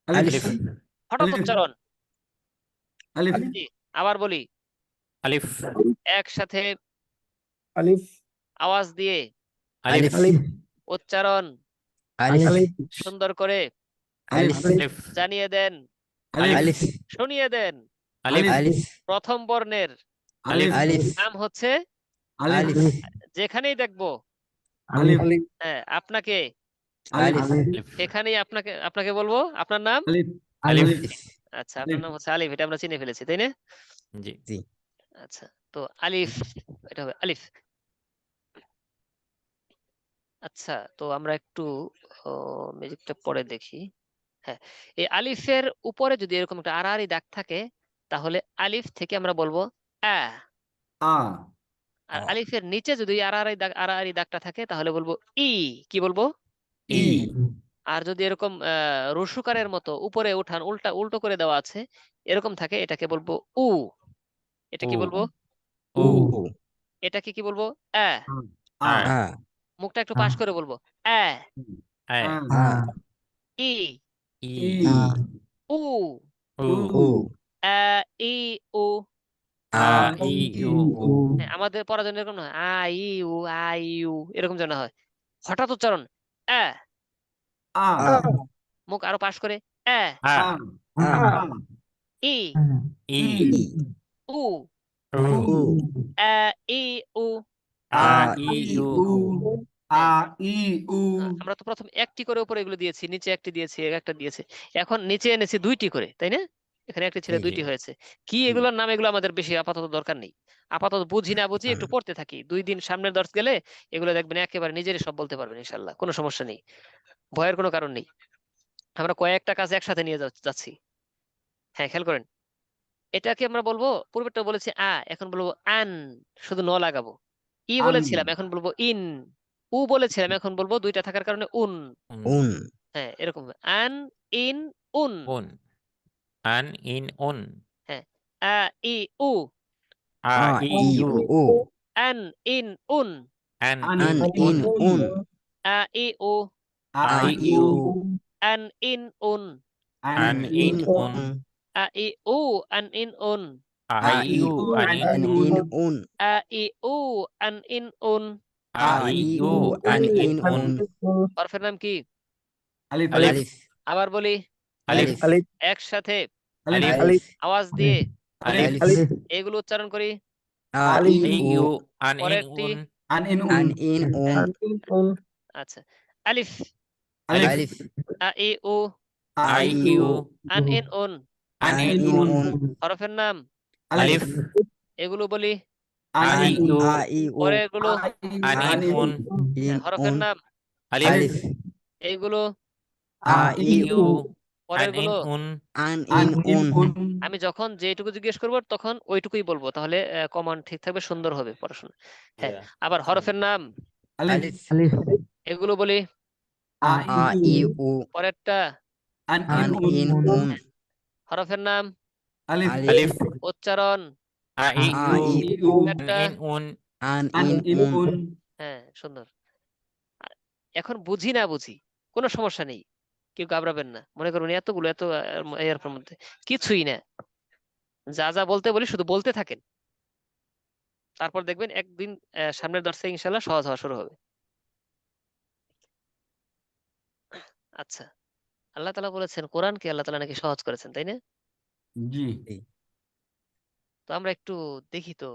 আলিফ আলিফ হঠাৎ আলিফ উচ্চারণ। আলিফ জি, আবার বলি আলিফ একসাথে আলিফ আওয়াজ দিয়ে আলিফ আলিফ উচ্চারণ আলিফ আলিফ সুন্দর করে আলিফ আলিফ জানিয়ে দেন, আলিফ আলিফ শুনিয়ে দেন। আলিফ আলিফ প্রথম বর্ণের আলিফ আলিফ নাম হচ্ছে আলিফ আলিফ যেখানেই দেখবো আলিফ হ্যাঁ আপনাকে আলিফ আলিফ সেখানেই আপনাকে আপনাকে বলবো আপনার নাম। আলিফ আলিফ আচ্ছা আপনার নাম হচ্ছে আলিফ, এটা আমরা চিনে ফেলেছি তাই না? জি জি আচ্ছা তো আলিফ এটা হবে আলিফ। আচ্ছা তো আমরা একটু মিউজিকটা পরে দেখি। হ্যাঁ এই আলিফের উপরে যদি এরকম একটা আড়াআড়ি দাগ থাকে তাহলে আলিফ থেকে আমরা বলবো আ। আ আর অ। আলিফের নিচে যদি আড়াআড়ি দাগটা থাকে তাহলে বলবো ই। কি বলবো? ই আর যদি এরকম রসুকারের মতো উপরে উঠান উল্টো করে দেওয়া আছে এরকম থাকে এটাকে বলবো উ। এটা কি উ বলবো? উ উ এটাকে কি বলবো? আ। আ আ মুখটা একটু পাশ করে বলবো আ। আ আ ই ই ই উ উ উ আ ই উ। আ আ ই উ উ হ্যাঁ, আমাদের পড়ার জন্য এরকম নয় আ ই উ আ ই উ এরকম যেন হয়। হঠাৎ উচ্চারণ আ। আ আ মুখ আরো পাশ করে আ আ আ আ ই ই ই উ উ উ আ ই উ। আ ই ই উ উ আ ই উ আমরা তো প্রথম একটি করে উপরে এগুলো দিয়েছি, নিচে একটি দিয়েছি, একটা দিয়েছে, এখন নিচে এনেছি দুইটি করে তাই না? এখানে একটি ছেলে জি, দুইটি জি হয়েছে। কি জি। এগুলোর নাম? এগুলো আমাদের বেশি আপাতত দরকার নেই। আপাতত বুঝি না বুঝি একটু পড়তে থাকি, 2 দিন সামনের দর্শ গেলে এগুলো দেখবেন একেবারে নিজেরই সব বলতে পারবেন ইনশাল্লাহ, কোনো সমস্যা নেই, ভয়ের কোনো কারণ নেই। আমরা কয়েকটা কাজ একসাথে নিয়ে যাচ্ছি। হ্যাঁ খেয়াল করেন, এটাকে আমরা বলবো, পূর্বেরটা বলেছি আ, এখন বলবো আন, শুধু ন লাগাবো। ই আন বলেছিলাম এখন বলবো ইন। উ বলেছিলাম এখন বলবো দুইটা থাকার কারণে উন। উন হ্যাঁ এরকম আন ইন উন। উন আন ইন উন হ্যাঁ আ ই উ আ আ ই ই উ উ আন ইন উন আন আন আন ইন ইন উন উন আ ই উ আ আ আ ই ই উ উ আন ইন উন আন ইন উন আ ই উ আন ইন উন আ আ ই ই উ উ আন ইন আন উন ইন উন আ ই উ আন ইন উন। আ আ ই ই উ উ আন আন ইন ইন উন উন হরফের নাম কি? আলিফ আলিফ আলিফ আবার বলি আলিফ আলিফ আলিফ একসাথে আলিফ আলিফ আলিফ আওয়াজ দিয়ে আলিফ আলিফ আলিফ এগুলো উচ্চারণ করি। আ ই ই উ উ আন ইন পরেরটি উন আন ইন আন উন ইন উন আচ্ছা আলিফ আলিফ আলিফ আ ই উ আ আ ই ই উ উ আন ইন উন। আন আন ইন ইন ইন উন উন উন হরফের নাম আলিফ আলিফ এগুলো বলি। আন আ ইন ই উন উ আ ই উ পরে এগুলো আন আন ইন ইন উন ইন হরফের উন নাম আলিফ আলিফ এইগুলো আ আ ই ই উ উ পরের আন ইন গুলো। উন আন আন ইন ইন উন উন আমি যখন যেটুকু জিজ্ঞেস করবো তখন ওইটুকুই বলবো, তাহলে কমান্ড ঠিক থাকবে, সুন্দর হবে পড়াশোনা। হ্যাঁ আবার হরফের নাম আলিফ আলিফ আলিফ এগুলো বলি। আ আ ই ই উ উ পরেরটা আন আন ইন উন ইন উন হরফের নাম আলিফ আলিফ আলিফ উচ্চারণ আ ই আ উ ই ই উ আন একটা। ইন উন আন আন ইন ইন উন উন হ্যাঁ সুন্দর। এখন বুঝি না বুঝি কোনো সমস্যা নেই, কেউ ঘাবড়াবেন না, মনে করুন এতগুলো এত এর মধ্যে কিছুই না, যা যা বলতে বলি শুধু বলতে থাকেন, তারপর দেখবেন একদিন সামনের দর্শে ইনশাল্লাহ সহজ হওয়া শুরু হবে। আচ্ছা আল্লাহ তাআলা বলেছেন কোরআনকে আল্লাহ তাআলা নাকি সহজ করেছেন তাই না? জি তো আমরা একটু দেখি তো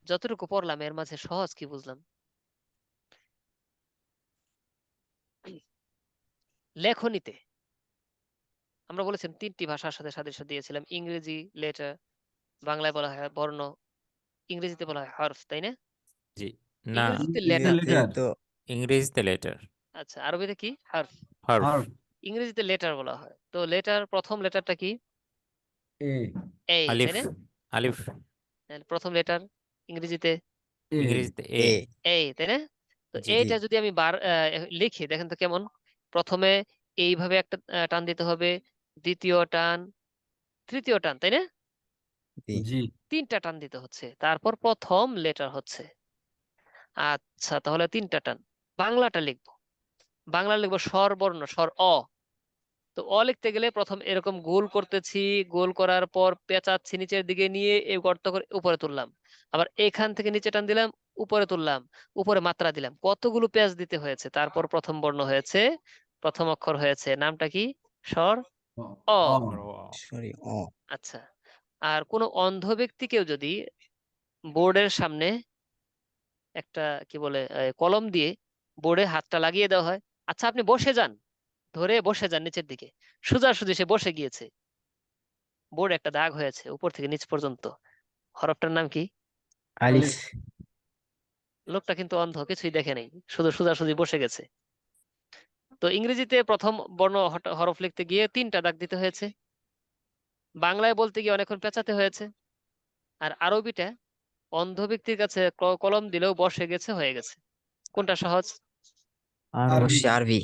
যতটুকু পড়লাম এর মাঝে সহজ কি বুঝলাম। লেখনীতে আমরা বলেছেন 3টি ভাষার সাথে সাদৃশ্য দিয়েছিলাম, ইংরেজি লেটার, বাংলায় বলা হয় বর্ণ, ইংরেজিতে বলা হয় হরফ তাই না? জি না ইংরেজিতে ইংরেজিতে লেটার। লেটার তো ইংরেজিতে লেটার আচ্ছা আরবিতে কি? হরফ। হরফ হরফ ইংরেজিতে লেটার বলা হয়, তো লেটার প্রথম লেটারটা কি? এ এই তাই আলিফ না? আলিফ তাহলে প্রথম লেটার ইংরেজিতে এ ইংরেজিতে এ এ এই তাই না? তো জি জি এইটা যদি আমি লিখি দেখেন তো কেমন, প্রথমে এইভাবে একটা টান দিতে হবে, দ্বিতীয় টান, তৃতীয় টান তাই না? জি জি তিনটা টান দিতে হচ্ছে, তারপর প্রথম লেটার হচ্ছে। আচ্ছা, তাহলে তিনটা টান। বাংলাটা লিখবো, বাংলা লিখবো স্বরবর্ণ, স্বর অ। তো অ লিখতে গেলে প্রথম এরকম গোল করতেছি, গোল করার পর পেঁচাচ্ছি নিচের দিকে নিয়ে এই গর্ত করে উপরে তুললাম, আবার এখান থেকে নিচে টান দিলাম, উপরে তুললাম, উপরে মাত্রা দিলাম, কতগুলো পেঁচ দিতে হয়েছে, তারপর প্রথম বর্ণ হয়েছে, প্রথম অক্ষর হয়েছে। নামটা কি? স্বর অ অ। অ। সরি অ আচ্ছা, আর কোনো অন্ধ ব্যক্তিকেও যদি বোর্ডের সামনে একটা কি বলে কলম দিয়ে বোর্ডে হাতটা লাগিয়ে দেওয়া হয়, আচ্ছা আপনি বসে যান, ধরে বসে যান নিচের দিকে, সোজাসুজি সে বসে গিয়েছে, বোর্ডে একটা দাগ হয়েছে উপর থেকে নিচ পর্যন্ত, হরফটার নাম কি? আলিফ লোকটা কিন্তু অন্ধ, কিছুই দেখে নেই, শুধু সোজাসুজি বসে গেছে। তো ইংরেজিতে প্রথম বর্ণ হরফ লিখতে গিয়ে তিনটা দাগ দিতে হয়েছে, বাংলায় বলতে গিয়ে অনেকক্ষণ পেঁচাতে হয়েছে, আর আরবিটা অন্ধ ব্যক্তির কাছে কলম দিলেও বসে গেছে, হয়ে গেছে। কোনটা সহজ? আর অবশ্যই আরবি।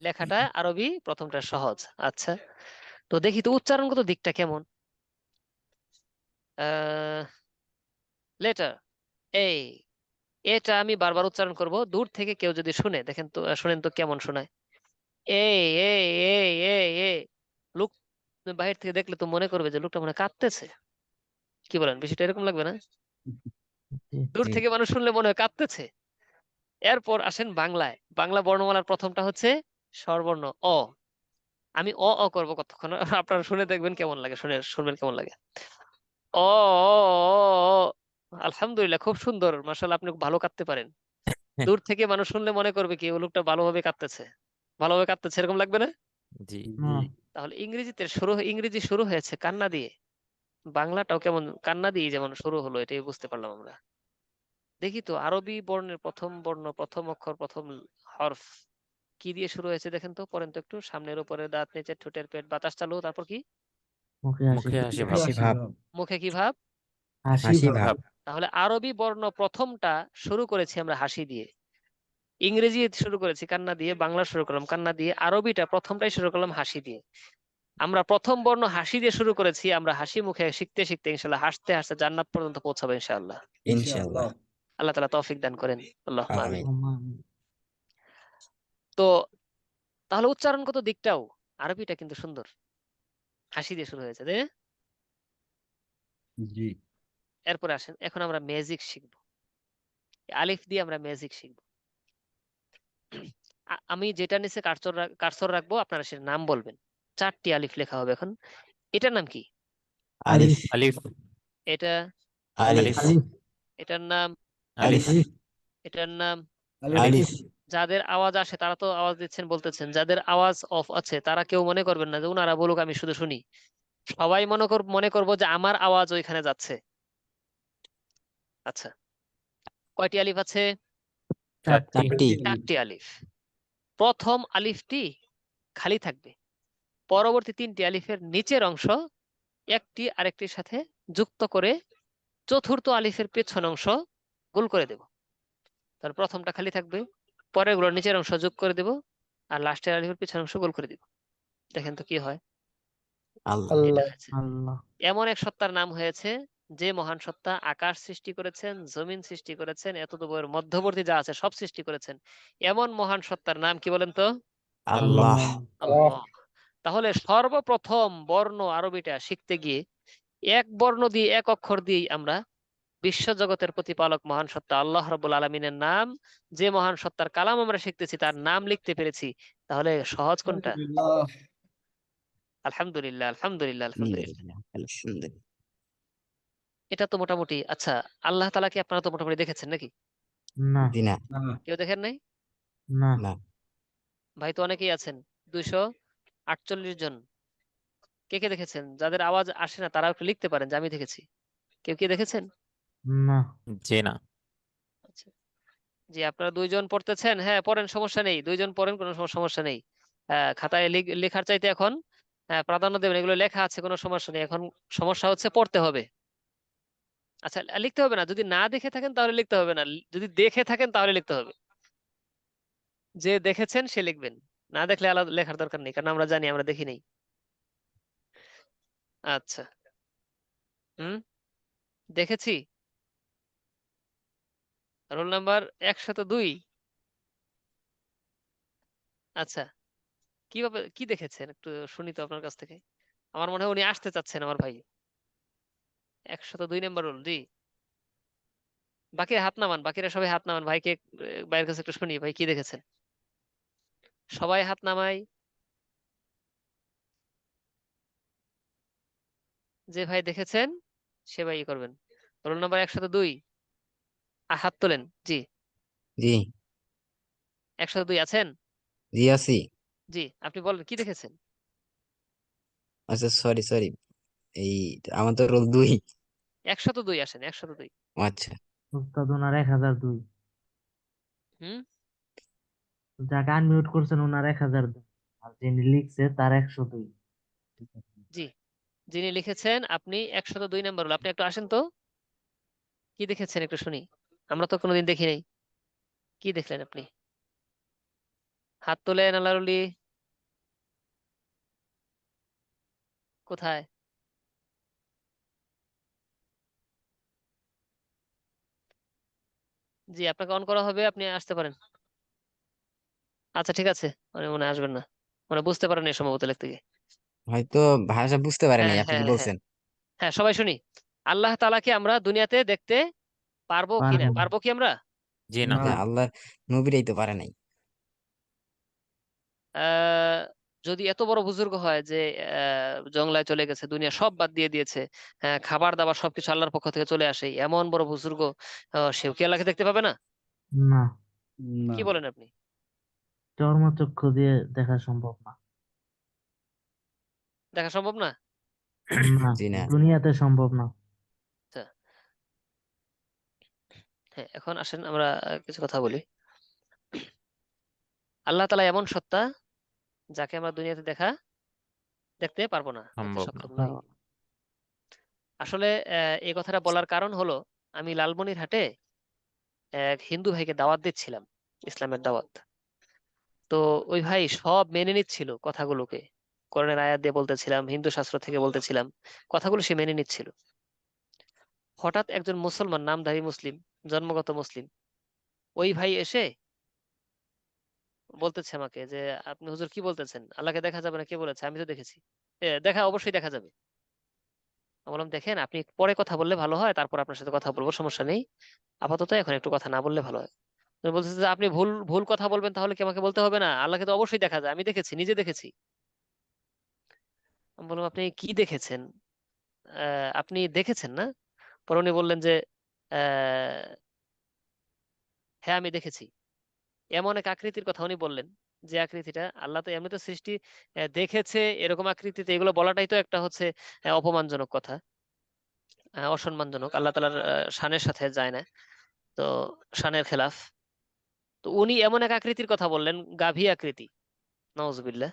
লেখাটা আরবি প্রথমটা সহজ। আচ্ছা, তো দেখি তো উচ্চারণগত দিকটা কেমন। লেটার এ, এটা আমি বারবার উচ্চারণ করব, দূর থেকে কেউ যদি শুনে, দেখেন তো, শুনেন তো কেমন শোনায়। এ এ এ এ এ লোক বাহির থেকে দেখলে তো মনে করবে যে লোকটা মনে হয় কাঁদতেছে। কি বলেন, বিষয়টা এরকম লাগবে না? দূর জি থেকে মানুষ শুনলে মনে হয় কাঁদতেছে। এরপর আসেন বাংলায়, বাংলা বর্ণমালার প্রথমটা হচ্ছে স্বরবর্ণ অ। আমি অ অ করবো কতক্ষণ, আপনারা শুনে দেখবেন কেমন লাগে, শুনবেন কেমন লাগে। অ অ, অ, অ। আলহামদুলিল্লাহ, খুব সুন্দর, মাশাআল্লাহ, আপনি খুব ভালো কাঁদতে পারেন। দূর থেকে মানুষ শুনলে মনে করবে কি ও লোকটা ভালোভাবে কাঁদতেছে, ভালোভাবে কাঁদতেছে, এরকম লাগবে না? জি জি তাহলে ইংরেজি শুরু হয়েছে কান্না দিয়ে, বাংলাটাও কেমন কান্না দিয়ে যেমন শুরু হলো, এটাই বুঝতে পারলাম আমরা। দেখি তো আরবি বর্ণের প্রথম বর্ণ, প্রথম অক্ষর, প্রথম হরফ কি দিয়ে শুরু হয়েছে দেখেন তো, পড়েন তো একটু। সামনের উপরে দাঁত, নিচের ঠোঁটের পেট, বাতাস চালু, তারপর কি? মুখে হাসি মুখে হাসি ভাব হাসি ভাব মুখে কি ভাব? হাসি হাসি ভাব ভাব তাহলে আরবি বর্ণ প্রথমটা শুরু করেছি আমরা হাসি দিয়ে, ইংরেজি শুরু করেছি কান্না দিয়ে, বাংলা শুরু করলাম কান্না দিয়ে, আরবিটা প্রথমটাই শুরু করলাম হাসি দিয়ে। আমরা প্রথম বর্ণ হাসি দিয়ে শুরু করেছি, আমরা হাসি মুখে শিখতে শিখতে ইনশাল্লাহ হাসতে হাসতে জান্নাত পর্যন্ত পৌঁছাবো ইনশাআল্লাহ। ইনশাআল্লাহ। আল্লাহ তাআলা তৌফিক দান করেন, আল্লাহুম্মা আমিন। আমিন। তো তাহলে উচ্চারণগত দিকটাও আরবিটা কিন্তু সুন্দর, হাসি দিয়ে শুরু হয়েছে, তাই না? জি এরপরে আসেন, এখন আমরা ম্যাজিক শিখবো, আলিফ দিয়ে আমরা ম্যাজিক শিখবো। আমি যেটা নিচে কার্সর রাখবো, আপনারা সেটা নাম বলবেন। 4টি আলিফ লেখা হবে এখন। এটার নাম কি? আলিফ আলিফ এটা, আলিফ আলিফ এটার নাম, আলিফ আলিফ এটার নাম। আলিফ যাদের আওয়াজ আসে তারা তো আওয়াজ দিচ্ছেন, বলতেছেন। যাদের আওয়াজ অফ আছে তারা কেউ মনে করবেন না যে উনারা বলুক আমি শুধু শুনি, সবাই মনে করবো যে আমার আওয়াজ ওইখানে যাচ্ছে। আচ্ছা, কয়টি আলিফ আছে? 4টি। 4টি 4টি আলিফ। প্রথম আলিফটি খালি থাকবে, পরবর্তী 3টি আলিফের নিচের অংশ একটি আরেকটির সাথে যুক্ত করে চতুর্থ আলিফের পেছন অংশ গোল করে দেব। তার প্রথমটা খালি থাকবে, পরের গুলোর নিচের অংশ যোগ করে দেব, আর লাস্টের আলিফের পেছন অংশ গোল করে দিব। দেখেন তো কি হয়। আল্লাহ এটা হয়েছে। আল্লাহ এমন এক সত্তার নাম হয়েছে যে মহান সত্তা আকাশ সৃষ্টি করেছেন, জমিন সৃষ্টি করেছেন, এতদূরের মধ্যবর্তী যা আছে সব সৃষ্টি করেছেন। এমন মহান সত্তার নাম কি বলেন তো? আল্লাহ আল্লাহ। তাহলে সর্বপ্রথম বর্ণ আরবিটা শিখতে গিয়ে এক বর্ণ দিয়ে, এক অক্ষর দিয়েই আমরা বিশ্ব জগতের প্রতিপালক মহান সত্তা আল্লাহ রাব্বুল আলামিনের নাম, যে মহান সত্তার কালাম আমরা শিখতেছি তার নাম লিখতে পেরেছি। তাহলে সহজ কোনটা? আলহামদুলিল্লাহ, আলহামদুলিল্লাহ, আলহামদুলিল্লাহ। আলহামদুলিল্লাহ আলহামদুলিল্লাহ। এটা তো মোটামুটি। আচ্ছা, আল্লাহ তাআলাকে আপনারা তো মোটামুটি দেখেছেন নাকি? না জি না কেউ দেখেন নাই? না না ভাই তো অনেকেই আছেন, 248 জন। কে কে দেখেছেন? যাদের আওয়াজ আসে না তারাও একটু লিখতে পারেন যে আমি দেখেছি। কেউ কি দেখেছেন? না জি না। আচ্ছা, জি, আপনারা 2 জন পড়তেছেন, হ্যাঁ পড়েন, সমস্যা নেই, 2 জন পড়েন, কোনো সমস্যা নেই। খাতায় লেখার চাইতে এখন প্রাধান্য দেবেন, এগুলো লেখা আছে, কোনো সমস্যা নেই। এখন সমস্যা হচ্ছে পড়তে হবে। আচ্ছা, লিখতে হবে না, যদি না দেখে থাকেন তাহলে লিখতে হবে না, যদি দেখে থাকেন তাহলে লিখতে হবে। যে দেখেছেন সে লিখবেন, না দেখলে আলাদা লেখার দরকার নেই, কারণ আমরা জানি, আমরা দেখি নেই। আচ্ছা, হুম, দেখেছি। Roll number 102। আচ্ছা, কিভাবে কি দেখেছেন একটু শুনি তো আপনার কাছ থেকে। আমার মনে হয় উনি আসতে চাচ্ছেন আমার ভাই। 102 নম্বর রোল, জি। বাকিরা হাত নামান, বাকিরা সবাই হাত নামান, ভাইকে ভাইয়ের কাছে একটু শুনি, ভাই কি দেখেছেন? সবাই হাত নামাই, যে ভাই দেখেছেন সে ভাই করবেন। রোল নাম্বার 102, হাত তোলেন, জি। জি 102 আছেন? জি আছি। জি, আপনি বলেন কি দেখেছেন। আচ্ছা সরি সরি, এই আমার তো রোল 2। 102 আসেন, 102। আচ্ছা উস্তাদ ওনার 1002। হুম, যাকে আনমিউট করছেন ওনার 1002, আর যিনি লিখছে তার 102। জি। যিনি লিখেছেন আপনি 102 নম্বর রোল, আপনি একটু আসেন তো, কি দেখেছেন একটু শুনি, আমরা তো কোনোদিন দেখি নাই। কি দেখলেন আপনি? হাত তোলেন আল্লাহরলি। কোথায়? জি, আপনাকে অন করা হবে, আপনি আসতে পারেন। আচ্ছা ঠিক আছে, মানে মনে হয় আসবেন না, মানে বুঝতে পারেন এই সম্ভবত লিখতে গিয়ে। হয়তো ভাষা বুঝতে পারে নাই, হ্যাঁ আপনি হ্যাঁ কি হ্যাঁ বলছেন? হ্যাঁ, সবাই শুনি। আল্লাহ তাআলাকে আমরা দুনিয়াতে দেখতে পারবো কি না, পারবো পারবো কি আমরা? জি না। না। যে আল্লাহ নবীরাই তো পারে নাই। আহ যদি এত বড় বুজুর্গ হয় যে জংলায় চলে গেছে, দুনিয়া সব বাদ দিয়ে দিয়েছে, খাবার দাবার সবকিছু আল্লাহর পক্ষ থেকে চলে আসে, এমন বড় বুজুর্গ, সেও কি আল্লাহকে দেখতে পাবে না? না, না। কি বলেন আপনি? চর্মচক্ষু দিয়ে দেখা সম্ভব না। দেখা সম্ভব না? না, জি না। দুনিয়াতে সম্ভব না। আচ্ছা, হ্যাঁ, এখন আসেন আমরা কিছু কথা বলি। আল্লাহ তাআলা এমন সত্তা যাকে আমরা দুনিয়াতে দেখতে পারবো না, দেখতে সম্ভব না। সক্ষম নই। আসলে এই কথাটা বলার কারণ হলো, আমি লালমনিরহাটে এক হিন্দু ভাইকে দাওয়াত দিচ্ছিলাম, ইসলামের দাওয়াত। তো ওই ভাই সব মেনে নিচ্ছিল কথাগুলোকে, কোরআনের আয়াত দিয়ে বলতেছিলাম, হিন্দু শাস্ত্র থেকে বলতেছিলাম, কথাগুলো সে মেনে নিচ্ছিল। হঠাৎ একজন মুসলমান, নামধারী মুসলিম, জন্মগত মুসলিম, ওই ভাই এসে বলতেছে আমাকে যে, আপনি হুজুর কি বলতেছেন, আল্লাহকে দেখা যাবে না? কে বলেছে? আমি তো দেখেছি। দেখা অবশ্যই দেখা যাবে। আমি বললাম, দেখেন আপনি পরে কথা বললে ভালো হয়, তারপর আপনার সাথে কথা বলবো, সমস্যা নেই, আপাতত এখন একটু কথা না বললে ভালো হয়। তো বলতেছে যে, আপনি ভুল ভুল কথা বলবেন, তাহলে কি আমাকে বলতে হবে না? আল্লাহকে তো অবশ্যই দেখা যায়, আমি দেখেছি, নিজে দেখেছি। আমি বললাম, আপনি কি দেখেছেন? আপনি দেখেছেন না? পরে উনি বললেন যে, আহ হ্যাঁ আমি দেখেছি। এমন এক আকৃতির কথা উনি বললেন, যে আকৃতিটা আল্লাহ তো এমনি তো সৃষ্টি দেখেছে এরকম আকৃতিতে, এগুলো বলাটাই তো একটা হচ্ছে অপমানজনক কথা, অসম্মানজনক, আল্লাহ তাআলার শানের সাথে যায় না। তো শানের খেলাফ। তো উনি এমন এক আকৃতির কথা বললেন, গাভী আকৃতি, নাউজুবিল্লাহ।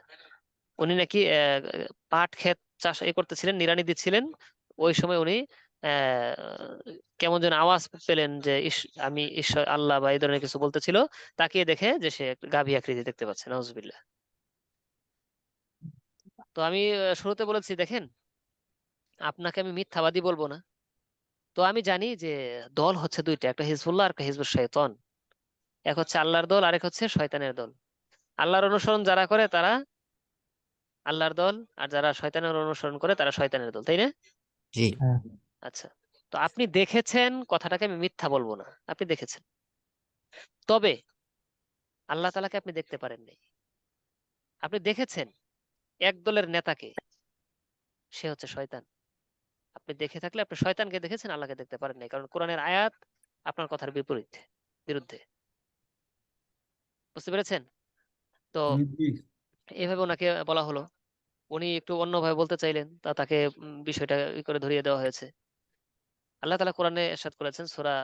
উনি নাকি পাট ক্ষেত চাষ করতেছিলেন, নিড়ানি দিচ্ছিলেন। ওই সময় উনি আহ কেমন যেন আওয়াজ পেলেন যে, আমি ঈশ্বর, আল্লাহ বা এই ধরনের কিছু বলতেছিল। তাকিয়ে দেখে যে সে একটা গাভী আকৃতি দেখতে পাচ্ছে, নাউজুবিল্লাহ। তো আমি শুরুতে বলেছি, দেখেন আপনাকে আমি মিথ্যাবাদী বলবো না। তো আমি জানি যে দল হচ্ছে দুইটা, একটা হিজবুল্লাহ আর একটা হিজবুল শয়তান। এক হচ্ছে আল্লাহর দল, আরেক হচ্ছে শয়তানের দল। আল্লাহর অনুসরণ যারা করে তারা আল্লাহর দল, আর যারা শয়তানের অনুসরণ করে তারা শয়তানের দল, তাই না? জি হ্যাঁ, আচ্ছা, তো আপনি দেখেছেন, কথাটাকে আমি মিথ্যা বলবো না, আপনি দেখেছেন। তবে আল্লাহ তাআলাকে আপনি দেখতে পারেন নাই। আপনি দেখেছেন এক দলের নেতাকে, সে হচ্ছে শয়তান। আপনি দেখে থাকলে আপনি শয়তানকে দেখেছেন, আল্লাহকে দেখতে পারেন নাই, কারণ কোরআনের আয়াত আপনার কথার বিরুদ্ধে। বুঝতে পেরেছেন? তো জি। এভাবে ওনাকে বলা হলো। উনি একটু অন্যভাবে বলতে চাইলেন, তাকে বিষয়টা করে ধরিয়ে দেওয়া হয়েছে। আল্লাহ তাআলা কোরআনে ইরশাদ করেছেন, সূরা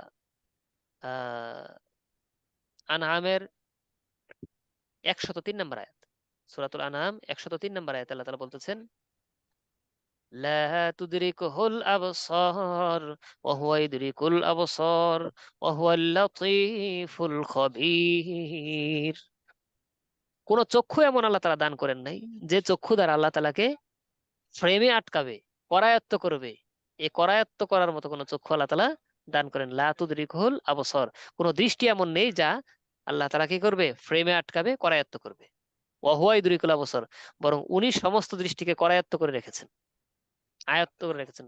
আনআমের 103 নম্বর আয়াত। সূরাতুল আনআম 103 নম্বর আয়াতে আল্লাহ তাআলা বলতেছেন, লা তুদরিকুহুল আবসার ওয়া হুয়া ইউদরিকুল আবসার ওয়া হুয়াল লাতীফুল খবীর। কোন চক্ষু এমন আল্লাহ তাআলা দান করেন নাই, যে চক্ষু দ্বারা আল্লাহ তাআলাকে ফ্রেমে আটকাবে, করায়ত্ত করবে, এই করায়ত্ত করার মতো কোনো চক্ষু আল্লাহ তাআলা দান করেন। লা তুদরিকুহুল আবসার, কোনো দৃষ্টি এমন নেই যা আল্লাহ তাআলা কি করবে, ফ্রেমে আটকাবে, করায়ত্ত করবে। ওয়া হুয়া ইউদরিকুল আবসার, বরং উনি সমস্ত দৃষ্টিকে করায়ত্ত করে রেখেছেন, আয়ত্ত করে রেখেছেন,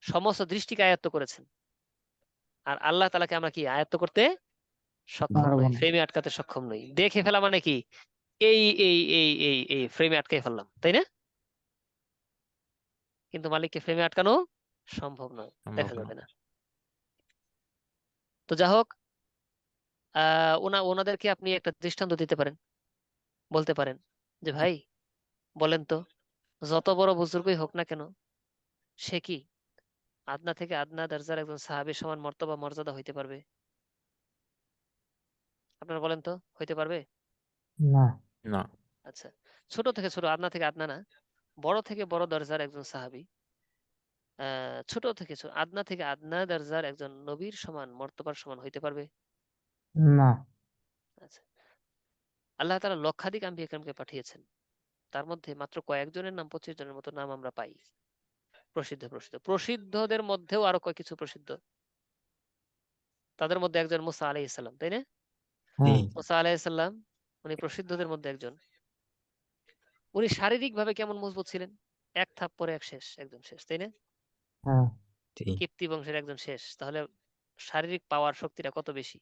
সমস্ত দৃষ্টিকে আয়ত্ত করেছেন। আর আল্লাহ তাআলাকে আমরা কি আয়ত্ত করতে সক্ষম পারবো নই, না। ফ্রেমে আটকাতে সক্ষম নই। দেখে ফেলা মানে কি, এই ফ্রেমে আটকে ফেললাম, তাই না? কিন্তু মালিককে ফ্রেমে আটকানো সম্ভব নয়, সম্ভব দেখা না। যাবে না। তো যা হোক, ওনাদেরকে আপনি একটা দৃষ্টান্ত দিতে পারেন, বলতে পারেন যে ভাই বলেন তো, যত বড় বুজুর্গই হোক না কেন, সে কি আদনা থেকে আদনা দরজার একজন সাহাবীর সমান মর্তবা মর্যাদা হইতে পারবে? আপনারা বলেন তো, হইতে পারবে? না। না। আচ্ছা, ছোট থেকে ছোট, আদনা থেকে আদনা না, বড় থেকে বড় দরজার একজন সাহাবী, ছোট থেকে ছোট, আদনা থেকে আদনা দরজার একজন নবীর সমান মর্তবার সমান হইতে পারবে? না। আচ্ছা, আল্লাহ তাআলা লক্ষাধিক আম্বিয়া কেরামকে পাঠিয়েছেন, তার মধ্যে মাত্র কয়েকজনের নাম, 25 জনের মতো নাম আমরা পাই প্রসিদ্ধ প্রসিদ্ধ। প্রসিদ্ধদের মধ্যেও আরো কয় কিছু প্রসিদ্ধ, তাদের মধ্যে একজন মুসা আলাইহিস সালাম, তাই না? হ্যাঁ। মুসা আলাইহিস সালাম উনি প্রসিদ্ধদের মধ্যে একজন। উনি শারীরিক ভাবে কেমন মজবুত ছিলেন, এক থাপ্পড়ে একজন শেষ, তাই না? হ্যাঁ। কিপ্তি বংশের একজন শেষ, তাহলে শারীরিক পাওয়ার শক্তিটা কত বেশি।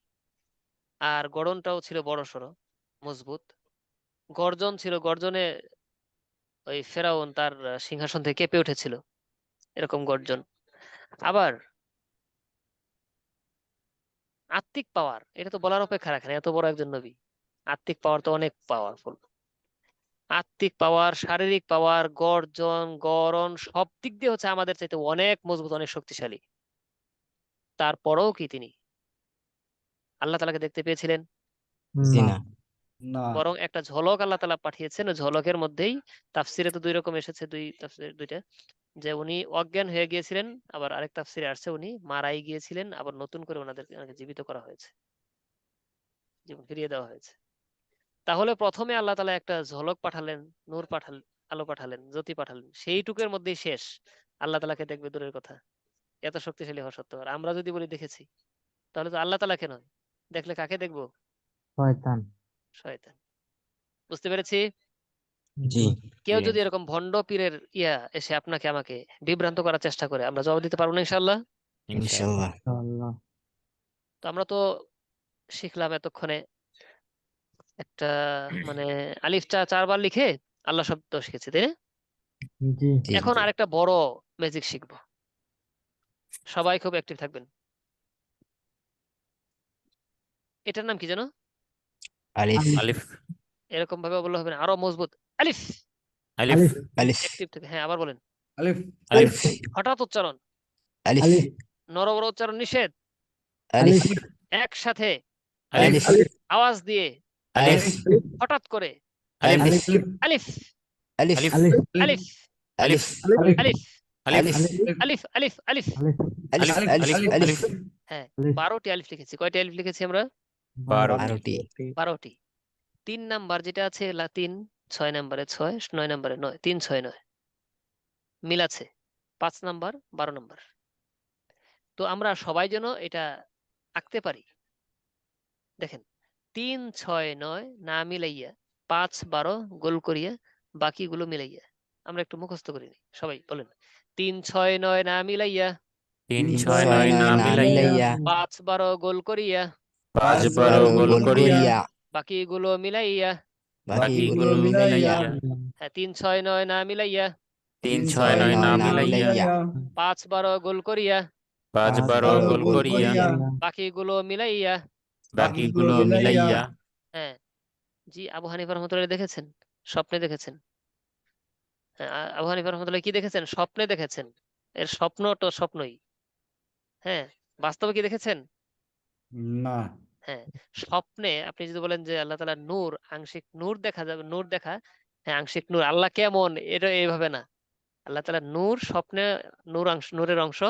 আর গড়নটাও ছিল বড় সড়ো, মজবুত। গর্জন ছিল, গর্জনে ওই ফেরাউন তার সিংহাসন থেকে কেঁপে উঠেছিল, এরকম গর্জন। আবার আত্মিক পাওয়ার, এটা তো বলার অপেক্ষা রাখে না, এত বড় একজন নবী, আত্মিক পাওয়ার তো অনেক পাওয়ারফুল। আত্মিক পাওয়ার, শারীরিক পাওয়ার, গর্জন, গড়ন, সব দিক দিয়ে হচ্ছে আমাদের চাইতে অনেক মজবুত, অনেক শক্তিশালী। তারপরেও কি তিনি আল্লাহ তাআলাকে দেখতে পেয়েছিলেন? জি না। না। না। বরং একটা ঝলক আল্লাহ তাআলা পাঠিয়েছেন, ওই ঝলকের মধ্যেই, তাফসিরে তো দুই রকম এসেছে, তাফসির দুইটা, যে উনি অজ্ঞান হয়ে গিয়েছিলেন, আবার আরেক তাফসিরে আসছে উনি মারাই গিয়েছিলেন, আবার নতুন করে ওনাকে জীবিত করা হয়েছে, জীবন ফিরিয়ে দেওয়া হয়েছে। তাহলে প্রথমে আল্লাহ তাআলা একটা ঝলক পাঠালেন, নূর পাঠালেন, আলো পাঠালেন, জ্যোতি পাঠালেন, সেইটুকুর মধ্যেই শেষ। আল্লাহ তাআলাকে দেখবে দূরের কথা, এত শক্তিশালী হওয়া সত্ত্বেও। আর আমরা যদি বলি দেখেছি, তাহলে তো আল্লাহ তাআলাকে নয়, দেখলে কাকে দেখবো? শয়তান। শয়তান। বুঝতে পেরেছি? জি। কেউ জি। যদি এরকম ভণ্ড পীরের এসে আপনাকে আমাকে বিভ্রান্ত করার চেষ্টা করে, আমরা জবাব দিতে পারবো না ইনশাআল্লাহ। ইনশাআল্লাহ। ইনশাআল্লাহ। আল্লাহ। তো আমরা তো শিখলাম এতক্ষণে একটা, মানে আলিফ 4 বার লিখে আল্লাহ শব্দ শিখেছি, তাই না? জি। জি। এখন আরেকটা বড় ম্যাজিক শিখবো, সবাই খুব অ্যাক্টিভ থাকবেন। এটার নাম কি জানো? আলিফ। আলিফ। এরকম ভাবে বললে হবে না, আরো মজবুত। আলিফ। আলিফ। আলিফ। আলিফ। অ্যাক্টিভ থেকে, হ্যাঁ আবার বলেন। আলিফ। আলিফ। হঠাৎ উচ্চারণ, আলিফ। আলিফ। নড়বড় উচ্চারণ নিষেধ। আলিফ। একসাথে আলিফ। আলিফ। আওয়াজ দিয়ে, আলিফ। হঠাৎ করে, আলিফ। আলিফ। আলিফ আলিফ। আলিফ। আলিফ। আলিফ আলিফ। আলিফ আলিফ। আলিফ আলিফ আলিফ। আলিফ। আলিফ। আলিফ। আলিফ। আলিফ। আলিফ। হ্যাঁ, আলিফ। 12টি আলিফ লিখেছি। কয়টি আলিফ লিখেছি আমরা? 12টি। 12টি। 3 নাম্বার যেটা আছে, 3, 6 নাম্বারে 6, 9 নাম্বারে 9, 3, 6, 9 মিল আছে। 5 নাম্বার, 12 নাম্বার। তো আমরা সবাই যেন এটা আঁকতে পারি। দেখেন, 3, 6, 9 না মিলাইয়া 5, 12 গোল করিয়া বাকিগুলো মিলাইয়া। আমরা একটু মুখস্থ করি নি, সবাই বলেন। 3, 6, 9 না মিলাইয়া, 3, 6, 6, 9 9 না না মিলাইয়া, মিলাইয়া, 5, 12 গোল করিয়া 5, 12 12 গোল গোল করিয়া, করিয়া, বাকিগুলো মিলাইয়া। বাকিগুলো বাকিগুলো মিলাইয়া, মিলাইয়া। হ্যাঁ, 3, 6, 9 না মিলাইয়া 3, 6, 6, 9 না 9 না মিলাইয়া, মিলাইয়া, 5, 12 গোল করিয়া 5, 12 12 গোল গোল করিয়া, করিয়া, বাকিগুলো মিলাইয়া। বাকিগুলো মিলাইয়া। হ্যাঁ জি, আবু হানিফা রহমতুল্লাহ দেখেছেন, স্বপ্নে দেখেছেন। হ্যাঁ, আবু হানিফা রহমতুল্লাহ কি দেখেছেন? স্বপ্নে দেখেছেন। এর স্বপ্ন তো স্বপ্নই। হ্যাঁ, বাস্তবে কি দেখেছেন? না। হ্যাঁ, স্বপ্নে আপনি যদি বলেন যে আল্লাহ তাআলা নূর, আংশিক নূর দেখা যাবে, নূর দেখা, হ্যাঁ আংশিক নূর, আল্লাহ কেমন, এটা এইভাবে না। আল্লাহ তাআলা নূর, স্বপ্নে নূর, নূরের অংশ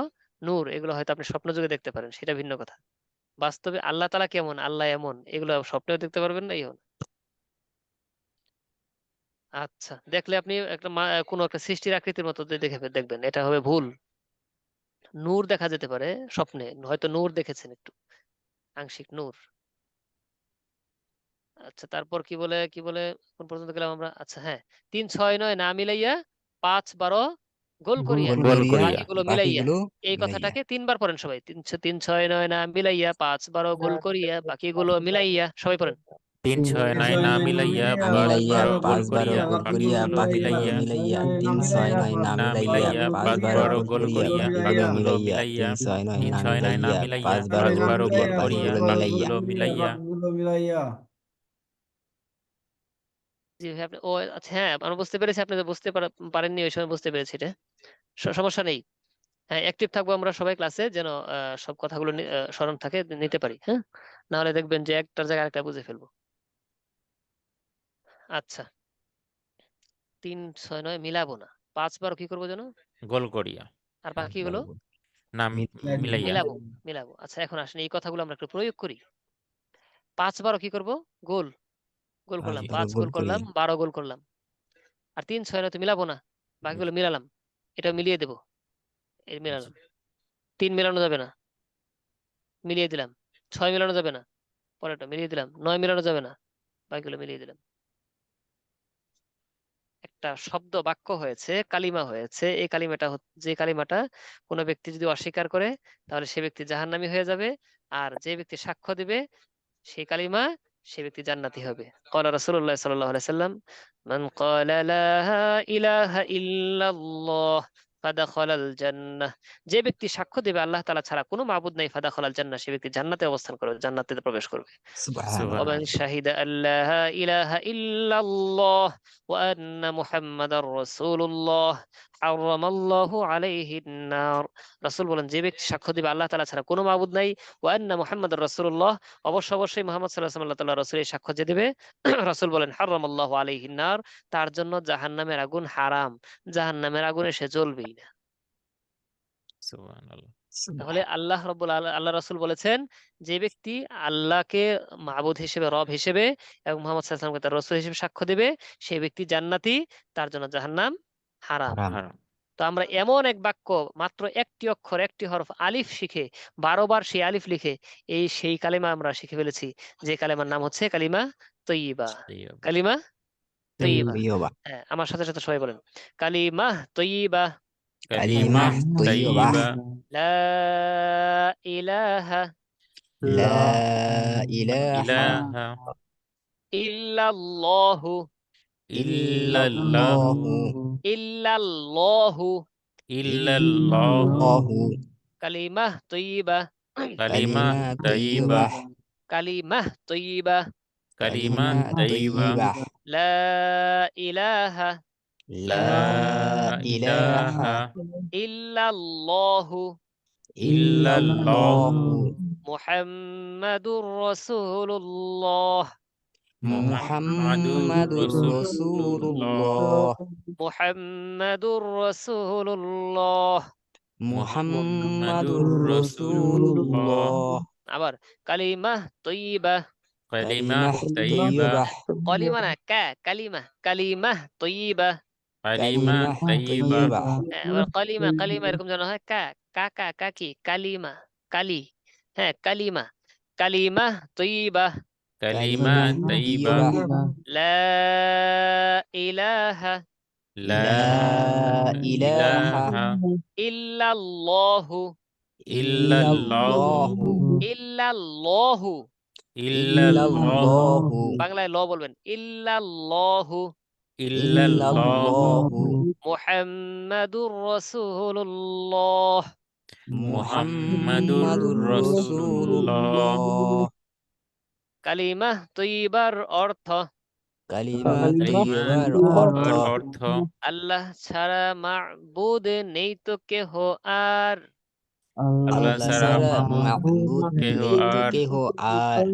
নূর, এগুলো হয়তো আপনি স্বপ্ন যুগে দেখতে পারেন, সেটা ভিন্ন কথা। বাস্তবে আল্লাহ তাআলা কেমন, আল্লাহ এমন, এগুলো স্বপ্নেও দেখতে পারবেন না, ইও না। আচ্ছা, দেখলে আপনি একটা কোনো একটা সৃষ্টির আকৃতির মতো দেখবেন, এটা হবে ভুল। নূর দেখা যেতে পারে স্বপ্নে, হয়তো নূর দেখেছেন একটু, আংশিক নূর। আচ্ছা, তারপর কি বলে কোন পর্যন্ত গেলাম আমরা? আচ্ছা হ্যাঁ, 3 6 9 না মিলাইয়া 5 12 গোল করিয়া, গোল গোল করিয়া করিয়া বাকিগুলো মিলাইয়া। বাকিগুলো এই মিলাইয়া। কথাটাকে 3 বার পড়েন সবাই। 3 6 9 না মিলাইয়া 5 12 গোল করিয়া বাকিগুলো মিলাইয়া, সবাই পড়েন। 3 6 9 না মিলাইয়া না 5 মিলাইয়া 12 গোল 5 12 করিয়া গোল করিয়া বাকিগুলো বাকিগুলো মিলাইয়া, মিলাইয়া 3 6 9 না না মিলাইয়া মিলাইয়া 5 5 12 12 গোল গোল করিয়া করিয়া বাকিগুলো বাকিগুলো মিলাইয়া মিলাইয়া, 3 6 9 3 না 6 9 না মিলাইয়া মিলাইয়া 5 12 5 গোল 12 করিয়া গোল করিয়া বাকিগুলো মিলাইয়া। বাকিগুলো মিলাইয়া। জি ভাই, আপনি ও আচ্ছা হ্যাঁ, আমি বুঝতে পেরেছি, আপনি তো বুঝতে পারেননি ওই সময়, বুঝতে পেরেছি এটা, সমস্যা নেই। হ্যাঁ, অ্যাক্টিভ থাকবো আমরা সবাই ক্লাসে, যেন সব কথাগুলো স্মরণ থাকে, নিতে পারি। হ্যাঁ, না হলে দেখবেন যে একটার জায়গায় আরেকটা বুঝে ফেলবো। আচ্ছা, 3 6 9 মিলাবো না, 5 12 কি করবো যেন, গোল করিয়া, আর বাকিগুলো না মিলাইয়া। মিলাবো। মিলাবো। আচ্ছা, এখন আসেন এই কথাগুলো আমরা একটু প্রয়োগ করি। 5 12 কি করব, গোল গোল করলাম, 5 5 12 গোল গোল করলাম, করিয়া 12 গোল করলাম। আর 3 6 9 তো মিলাবো না, বাকিগুলো মিলালাম, এটা মিলিয়ে দেবো, এই মিলালাম। 3 মিলানো যাবে না, মিলিয়ে দিলাম। 6 মিলানো যাবে না, পরেরটা মিলিয়ে দিলাম। 9 মিলানো যাবে না, বাকিগুলো মিলিয়ে দিলাম। একটা শব্দ বাক্য হয়েছে, কালিমা হয়েছে। এই কালিমাটা যে কালিমাটা কোনো ব্যক্তি যদি অস্বীকার করে, তাহলে সে ব্যক্তি জাহান্নামী হয়ে যাবে। আর যে ব্যক্তি সাক্ষ্য দিবে সেই কালিমা, সে ব্যক্তি জান্নাতি হবে। ক্বালা রাসূলুল্লাহ সাল্লাল্লাহু আলাইহি সাল্লাম, মান ক্বালা লা ইলাহা ইল্লাল্লাহ ফাদাখালাল জান্নাহ। যে ব্যক্তি সাক্ষ্য দেবে আল্লাহ তাআলা ছাড়া কোনো মাবুদ নাই, ফাদাখালাল জান্নাহ, সে ব্যক্তি জান্নাতে অবস্থান করবে, জান্নাতে প্রবেশ করবে। সুবহানাল্লাহ। ومن সুবহানাল্লাহ। شهد أن لا إله إلا الله وأن محمد رسول الله حرم الله عليه النار। রাসূল বলেন, যে ব্যক্তি সাক্ষ্য দিবে আল্লাহ তাআলা ছাড়া কোনো মাবুদ নাই, ওয়ান্না মুহাম্মাদুর রাসূলুল্লাহ, অবশ্যই মুহাম্মদ সাল্লাল্লাহু আলাইহি ওয়াসাল্লাম আল্লাহ তাআলার রাসূল, এই সাক্ষ্য যে দিবে, রাসূল বলেন হারামাল্লাহু আলাইহিন নার, তার জন্য জাহান্নামের আগুন হারাম, জাহান্নামের আগুনে সে জ্বলবেই না। সুবহানাল্লাহ। তাহলে আল্লাহ রাসূল বলেছেন, যে ব্যক্তি আল্লাহকে মাবুদ হিসেবে, রব হিসেবে এবং মুহাম্মদ সাল্লাল্লাহু আলাইহি ওয়াসাল্লামকে তার রাসূল হিসেবে সাক্ষ্য দেবে, সেই ব্যক্তি জান্নাতি, তার জন্য জাহান্নাম হারাম। হারাম। হারাম। তো আমরা এমন এক বাক্য, মাত্র একটি অক্ষর, একটি হরফ আলিফ শিখে 12 বার সেই আলিফ লিখে সেই কালিমা আমরা শিখে ফেলেছি, যে কালিমার নাম হচ্ছে কালিমা তৈয়িবা। তৈয়বা। কালিমা তৈয়িবা। তৈয়বা। হ্যাঁ, আমার সাথে সাথে সবাই বলেন, কালিমা তৈয়িবা, কালিমা কালিমাহ তৈয়বা, তৈয়বা, লা ইলাহা লা ইলাহা ইলাহা ইল্লাল্লাহু ইল্লাল্লাহু ইল্লাল্লাহু ইল্লাল্লাহু আল্লাহু। কালিমাহ তৈয়িবা, কালিমাহ কালিমা তৈয়বা, তৈয়বা, কালিমাহ তৈয়িবা, কালিমাহ কালিমা তৈয়বা, তৈয়বা, লা ইলাহা লা লা ইলাহা ইলাহা ইল্লাল্লাহু ইল্লাল্লাহু ইল্লাল্লাহু মুহাম্মাদুর রাসূলুল্লাহ মুহাম্মাদুর মুহাম্মাদুর রাসূলুল্লাহ রাসূলুল্লাহ মুহাম্মাদুর রাসূলুল্লাহ। মুহাম্মাদুর মুহাম্মাদুর রাসূলুল্লাহ। রাসূলুল্লাহ। আবার কালিমাহ তৈয়িবা, কালিমাহ কালিমাহ তৈয়বা, তৈয়বা, কলিমা না, কালিমাহ তৈয়িবা। কালিমাহ কালিমাহ তৈয়বা, তৈয়বা, আবার কালিমা এরকম যেন হয়, কাকি, কালিমা, কালি। হ্যাঁ, কালিমা তৈয়িবা, কালিমাহ কালিমাহ তৈয়বা, তৈয়বা, লা ইলাহা লা লা ইলাহা ইলাহা ইল্লাল্লাহু ইল্লাল্লাহু ইল্লাল্লাহু ইল্লাল্লাহু ইল্লাল্লাহু বাংলায় ল বলবেন, ইল্লাল্লাহু ইল্লাল্লাহু ইল্লাল্লাহু মুহাম্মাদুর রাসূলুল্লাহ। মুহাম্মাদুর মুহাম্মাদুর রাসূলুল্লাহ। রাসূলুল্লাহ। কালিমাহ তৈয়িবার অর্থ, কালিমা কালিমা তৈয়বার অর্থ, তৈয়বার অর্থ, আল্লাহ ছাড়া মা'বুদ নেই তো কেহ আর, আল্লাহ আল্লাহ ছাড়া ছাড়া মাবুদ মাবুদ কেহ নেই তো আর, কেহ আর,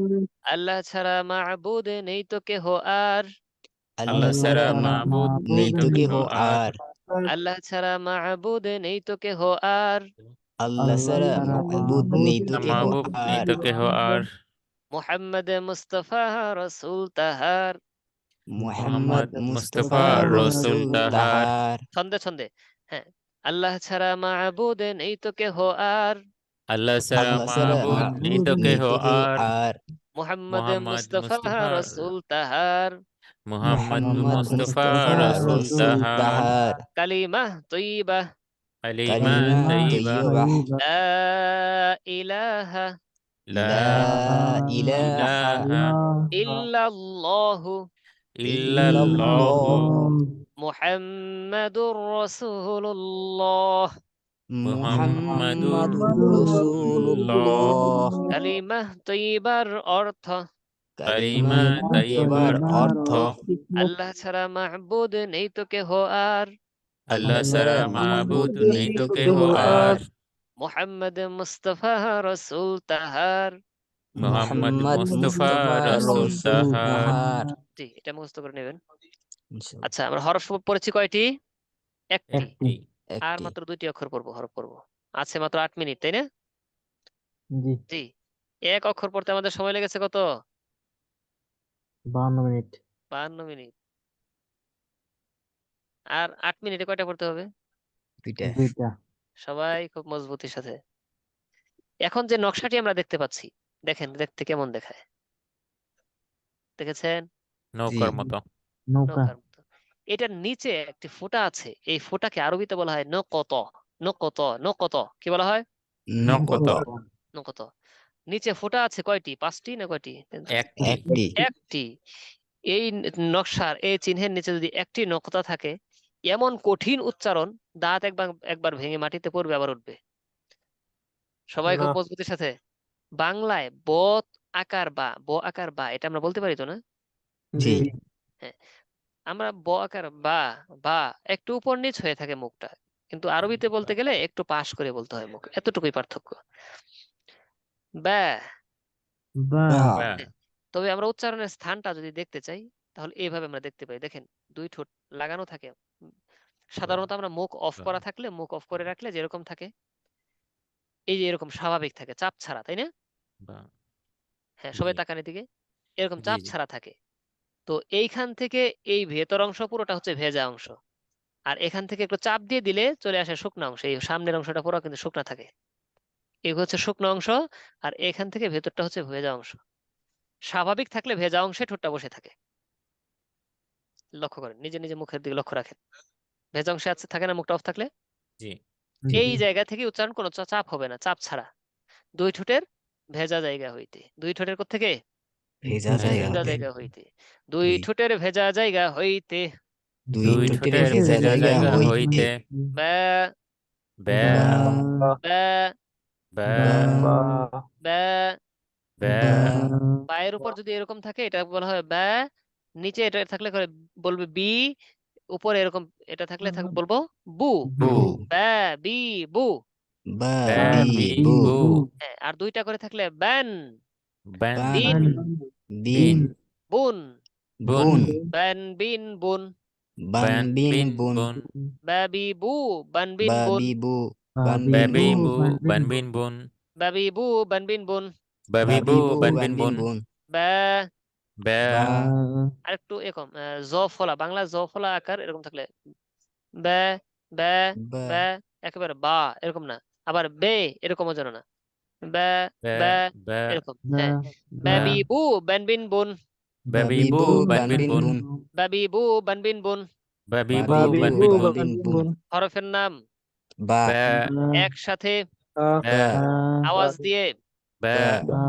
আল্লাহ ছাড়া মা'বুদ নেই তো কেহ আর, আল্লাহ আল্লাহ ছাড়া ছাড়া মাবুদ নেই নেই তো তো কেহ কেহ আর, আর, আল্লাহ ছাড়া মা'বুদ নেই তো কেহ আর, আল্লাহ ছাড়া মাবুদ নেই তো কেহ মাবুদ নেই আর, তো কেহ আর, মুহাম্মদ মুস্তাফা রাসূল তাহার। মুহাম্মদ মুহাম্মদ মুস্তাফা মুস্তাফা রাসূল রাসূল তাহার। তাহার। ছন্দে ছন্দে, হ্যাঁ, আল্লাহ ছাড়া মাবুদ নেই তো কেহ আর, আল্লাহ ছাড়া আল্লাহ ছাড়া মাবুদ নেই তো মাবুদ নেই কেহ তো কেউ আর, আর, মুহাম্মদ মুহাম্মদ মুস্তাফা মুস্তাফা রাসূল তাহার, মুহাম্মদ মুহাম্মদ মুস্তাফা মুস্তাফা রাসূল রসুল তাহার, তাহার, কালিমাহ তৈয়্যিবাহ কালিমা কালিমা তাইয়্যিবা, তৈয়্যিবাহ, লা ইলাহা লা লা ইলাহা ইলাহা ইল্লাল্লাহু ইল্লাল্লাহু মুহাম্মাদুর রাসূলুল্লাহ। মুহাম্মাদুর মুহাম্মাদুর রাসূলুল্লাহ। রাসূলুল্লাহ। কালিমাহ তৈয়্যিবার অর্থ, কালিমা কালিমা তাইয়্যিবার তৈয়্যিবার অর্থ, অর্থ, আল্লাহ ছাড়া মাহবুদ নেই তো কেহ আর, আল্লাহ আল্লাহ ছাড়া ছাড়া মাবুদ মাবুদ নেই নেই তো তো কেহ কেউ আর, আর, মুহাম্মদ মুস্তাফা রাসূল তাহার। মুহাম্মদ মুহাম্মদ মুস্তাফা মুস্তাফা রাসূল রসুল তাহার। তাহার। জি, এটা মুখস্থ করে নেবেন। ইনশাআল্লাহ। আচ্ছা, আমরা হরফ পড়েছি কয়টি? একটি। একটি। আর একটি। মাত্র 2টি অক্ষর পড়বো, হরফ পড়বো। আছে মাত্র 8 মিনিট, তাই না? জি, জি। এক অক্ষর পড়তে আমাদের সময় লেগেছে কত? 52 মিনিট। 52 মিনিট। আর 8 মিনিটে কয়টা পড়তে হবে? দুইটা। 2টা। সবাই খুব মজবুতির সাথে। এখন যে নকশাটি আমরা দেখতে পাচ্ছি, দেখেন দেখতে কেমন দেখায়। দেখেছেন? নৌকার মতো। নৌকা। নৌকার মতো। এটার নিচে একটি ফোঁটা আছে, এই ফোঁটাকে আরবিতে বলা হয় নকত। নকত, নকত কি বলা হয়? নকত। নকত। নিচে ফোঁটা আছে কয়টি? 5টি না কয়টি? একটি। একটি। একটি। এই নকশার এই চিহ্নের নিচে যদি একটি নকতা থাকে, এমন কঠিন উচ্চারণ, দাঁত একবার একবার ভেঙে মাটিতে পড়বে আবার উঠবে। সবাই খুব না। মজবুতির সাথে। বাংলায় ব আকার বা, ব আকার বা, এটা আমরা বলতে পারি তো না? জি। হ্যাঁ, আমরা ব আকার বা, বা একটু উপর নিচ হয়ে থাকে মুখটা, কিন্তু আরবিতে বলতে গেলে একটু পাশ করে বলতে হয় মুখ, এতটুকুই পার্থক্য। বা। বা। বা। বা। তবে আমরা উচ্চারণের স্থানটা যদি দেখতে চাই, তাহলে এইভাবে আমরা দেখতে পাই। দেখেন, 2 ঠোঁট লাগানো থাকে। সাধারণত আমরা মুখ অফ করা থাকলে, মুখ অফ করে রাখলে যেরকম থাকে, এই যে এরকম স্বাভাবিক থাকে, চাপ ছাড়া, তাই না? বা। হ্যাঁ, সবাই জি। তাকান এদিকে। এরকম জি চাপ জি। ছাড়া থাকে। তো এইখান থেকে এই ভেতর অংশ পুরোটা হচ্ছে ভেজা অংশ, আর এখান থেকে একটু চাপ দিয়ে দিলে চলে আসে শুকনো অংশ। এই সামনের অংশটা পুরো কিন্তু শুকনা থাকে, এই হচ্ছে শুকনো অংশ। আর এখান থেকে ভেতরটা হচ্ছে ভেজা অংশ। স্বাভাবিক থাকলে ভেজা অংশে ঠোঁটটা বসে থাকে। লক্ষ্য করেন, নিজে নিজে মুখের দিকে লক্ষ্য রাখেন। ভেজা অংশে আছে থাকে না মুখটা অফ থাকলে? জি। এই জায়গা থেকে উচ্চারণ কোনো চাপ হবে না, চাপ ছাড়া। 2 ঠোঁটের ভেজা জায়গা হইতে, 2 ঠোঁটের কোত্থেকে? ভেজা ভেজা জায়গা ভেজা হতে। জায়গা হইতে, 2 দুই। ঠোঁটের ভেজা জায়গা হইতে। দুই দুই ঠোঁটের ঠোঁটের ভেজা ভেজা জায়গা জায়গা হইতে। হইতে। বা, ব্যা। বা। বা, ব্যা। বা। বা। ব্যা। বা। পায়ের উপর যদি এরকম থাকে এটা বলা হয় বা। নিচে এটা থাকলে করে বলবে বি। উপরে এরকম এটা থাকলে বলবো বু। বু। বা, বি, বু। বা। ব্যা বি। বি বু। বু। হ্যাঁ, আর 2টা করে থাকলে ব্যান, ব্যান বান। বিন, বিন। বুন। বুন। বুন। ব্যান, বিন, বুন। বান ব্যান বিন বিন বুন। বুন। বাবি বু, বান বিন বুন। বাবি বু। বান বিন ব্যাবি বুন। বু বান বিন বুন। বাবি বু, বান বিন বুন। বাবি বাবি বু বু বান বান বিন বিন বুন। বুন। বা। ব্যা। বা। আরেকটু এরকম জ ফলা, বাংলা জ ফলা আকার এরকম থাকলে বে, বে, বা। বে, একেবারে বা এরকম না। আবার বে এরকমও যেন না। বে, ব্যা। বে, ব্যা। এরকম। হ্যাঁ, ব্যা। বাবি বু, বান বিন বুন। বাবি বাবি বু বু বান বান বিন বিন বুন। বুন। বাবি বু, বান বিন বুন। বাবি বু বাবি বান বু বিন বান বুন। বিন বুন। হরফের নাম বা। ব্যা। একসাথে ব্যা। বা। আওয়াজ দিয়ে। ব্যা। বা।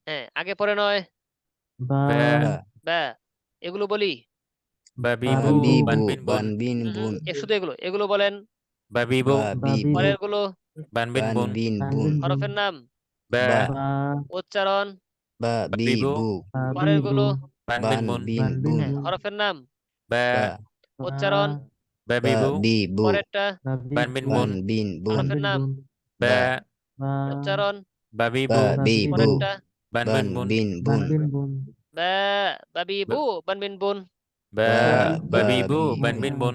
হ্যাঁ, আগে পরে নয়। ব্যা। বা। বা। এগুলো বলি। বাবি বু বাবি বান বু বিন বুন। বান বিন বুন। শুধু এগুলো এগুলো বলেন। বাবি বু বাবি বু পরের গুলো বান বিন বান বুন। বিন বুন। হরফের নাম, ব্যা। বা। উচ্চারণ। বাবি বাবি বু বু পরের গুলো বান বিন বান বুন। বিন বুন। হ্যাঁ, হরফের নাম, ব্যা। বা। উচ্চারণ। বাবি বু বাবি বু পরেরটা বান বিন বান বুন। বিন বুন। হরফের নাম, ব্যা। বা। উচ্চারণ। বাবি বু বাবি বু পরেরটা বান বান বিন বুন। বিন বুন। বা, বাবি বু, বান বিন বুন। ব্যা। বা। বাবি বু বাবি বান বু বিন বুন।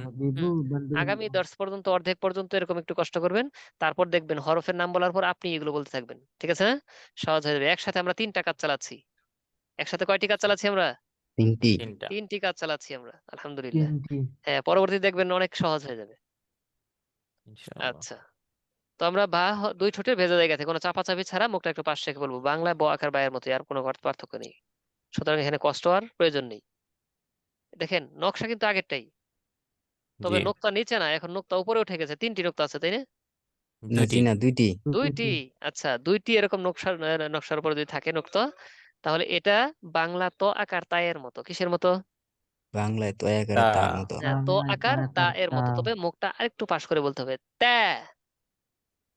আগামী 10 পর্যন্ত, অর্ধেক পর্যন্ত এরকম একটু কষ্ট করবেন। তারপর দেখবেন হরফের নাম বলার পর আপনি এগুলো বলতে থাকবেন। ঠিক আছে না? সহজ হয়ে যাবে। একসাথে আমরা 3টা কাজ চালাচ্ছি। একসাথে কয়টি কাজ চালাচ্ছি আমরা? তিনটি। 3টি কাজ চালাচ্ছি আমরা, আলহামদুলিল্লাহ। হ্যাঁ, পরবর্তী দেখবেন অনেক সহজ হয়ে যাবে। ইনশাআল্লাহ। আচ্ছা, তো আমরা দুই ঠোঁটের ভেজা জায়গা থেকে কোনো চাপাচাপি ছাড়া মুখটা একটু পাশ রেখে বলবো। বাংলায় ব আকার বায়ের মতো, আর কোনো পার্থক্য নেই। সুতরাং এখানে কষ্ট আর প্রয়োজন নেই। দেখেন নকশা কিন্তু আগেরটাই, তবে জি, নোক্তা নিচে না, এখন নোক্তা উপরে উঠে গেছে। 3টি নোক্তা আছে, তাই না? না জি দুটি। না, দুইটি। 2টি। আচ্ছা, 2টি এরকম নকশার উপরে যদি থাকে নোক্তা, তাহলে এটা বাংলা ত আকার তা এর মতো। কিসের মতো? বাংলায় তো একারে তা, তার মতো। হ্যাঁ, ত বাংলায় আকার তা এর মতো, তবে মুখটা আরেকটু পাশ করে বলতে হবে। তা,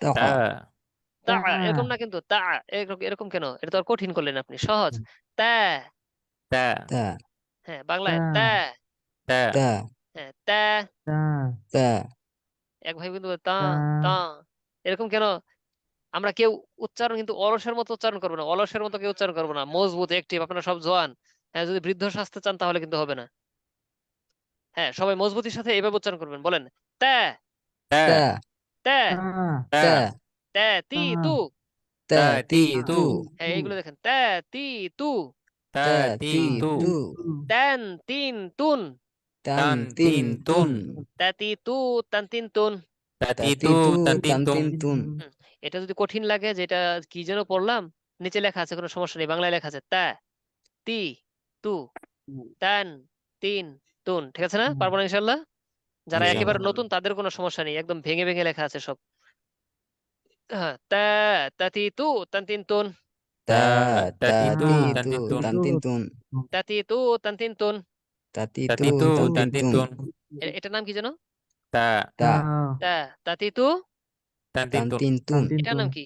তা তা, তা, এরকম না কিন্তু তা। এরকম এরকম কেন? এটা তো আর কঠিন করলেন আপনি, সহজ। তা। তা, তা হ্যাঁ, বাংলায় তা। তা, তা হ্যাঁ, তা। তা এক ভাই কিন্তু তা, তা, এরকম কেন? আমরা কেউ উচ্চারণ কিন্তু অলসের মতো উচ্চারণ করবো না, অলসের মতো কেউ উচ্চারণ করবো না। মজবুত, অ্যাক্টিভ, আপনারা সব জোয়ান। হ্যাঁ, যদি বৃদ্ধ স্বাস্থ্য চান তাহলে কিন্তু হবে না। হ্যাঁ, সবাই মজবুতির সাথে এইভাবে উচ্চারণ করবেন। বলেন তা, তা, তা তা, তা, তা তা, তি, তু। তা তা, তি তি, তু তু, হ্যাঁ, এইগুলো দেখেন। তা, তি, তু। তা, তা তি, তি তু, তু তান, তিন, তুন। তান তান, তিন তিন, তুন তুন, তা, তি, তু, তান, তিন, তুন। তা, তা তি, তি তু, তু তান, তিন, তান তুম। তিন তুন। হুম, এটা যদি কঠিন লাগে, যেটা কি যেন পড়লাম, নিচে লেখা আছে, কোনো সমস্যা নেই। বাংলায় লেখা আছে তা, তি, তু, তান, তিন, তুন। ঠিক আছে না? পারবো না ইনশাল্লাহ? যারা জি, একেবারে ইনশাআল্লাহ। নতুন তাদের কোনো সমস্যা নেই, একদম ভেঙে ভেঙে লেখা আছে সব। হ্যাঁ, তা, তাতি, তু, তান, তিন, তুন। তা তা, তা তি, তু, তি তান, তু তিন, তুন, তান তিন তুন। তাতি, তু, তান, তিন, তুন। তা তি তা, তু তি, তু, তান তান, তিন তিন, তুন। তুন, এটার নাম কি যেন? তা, তা তা, তাতি, তু। তান, তিন, তান তুন, তিন তুন। এটার নাম কি?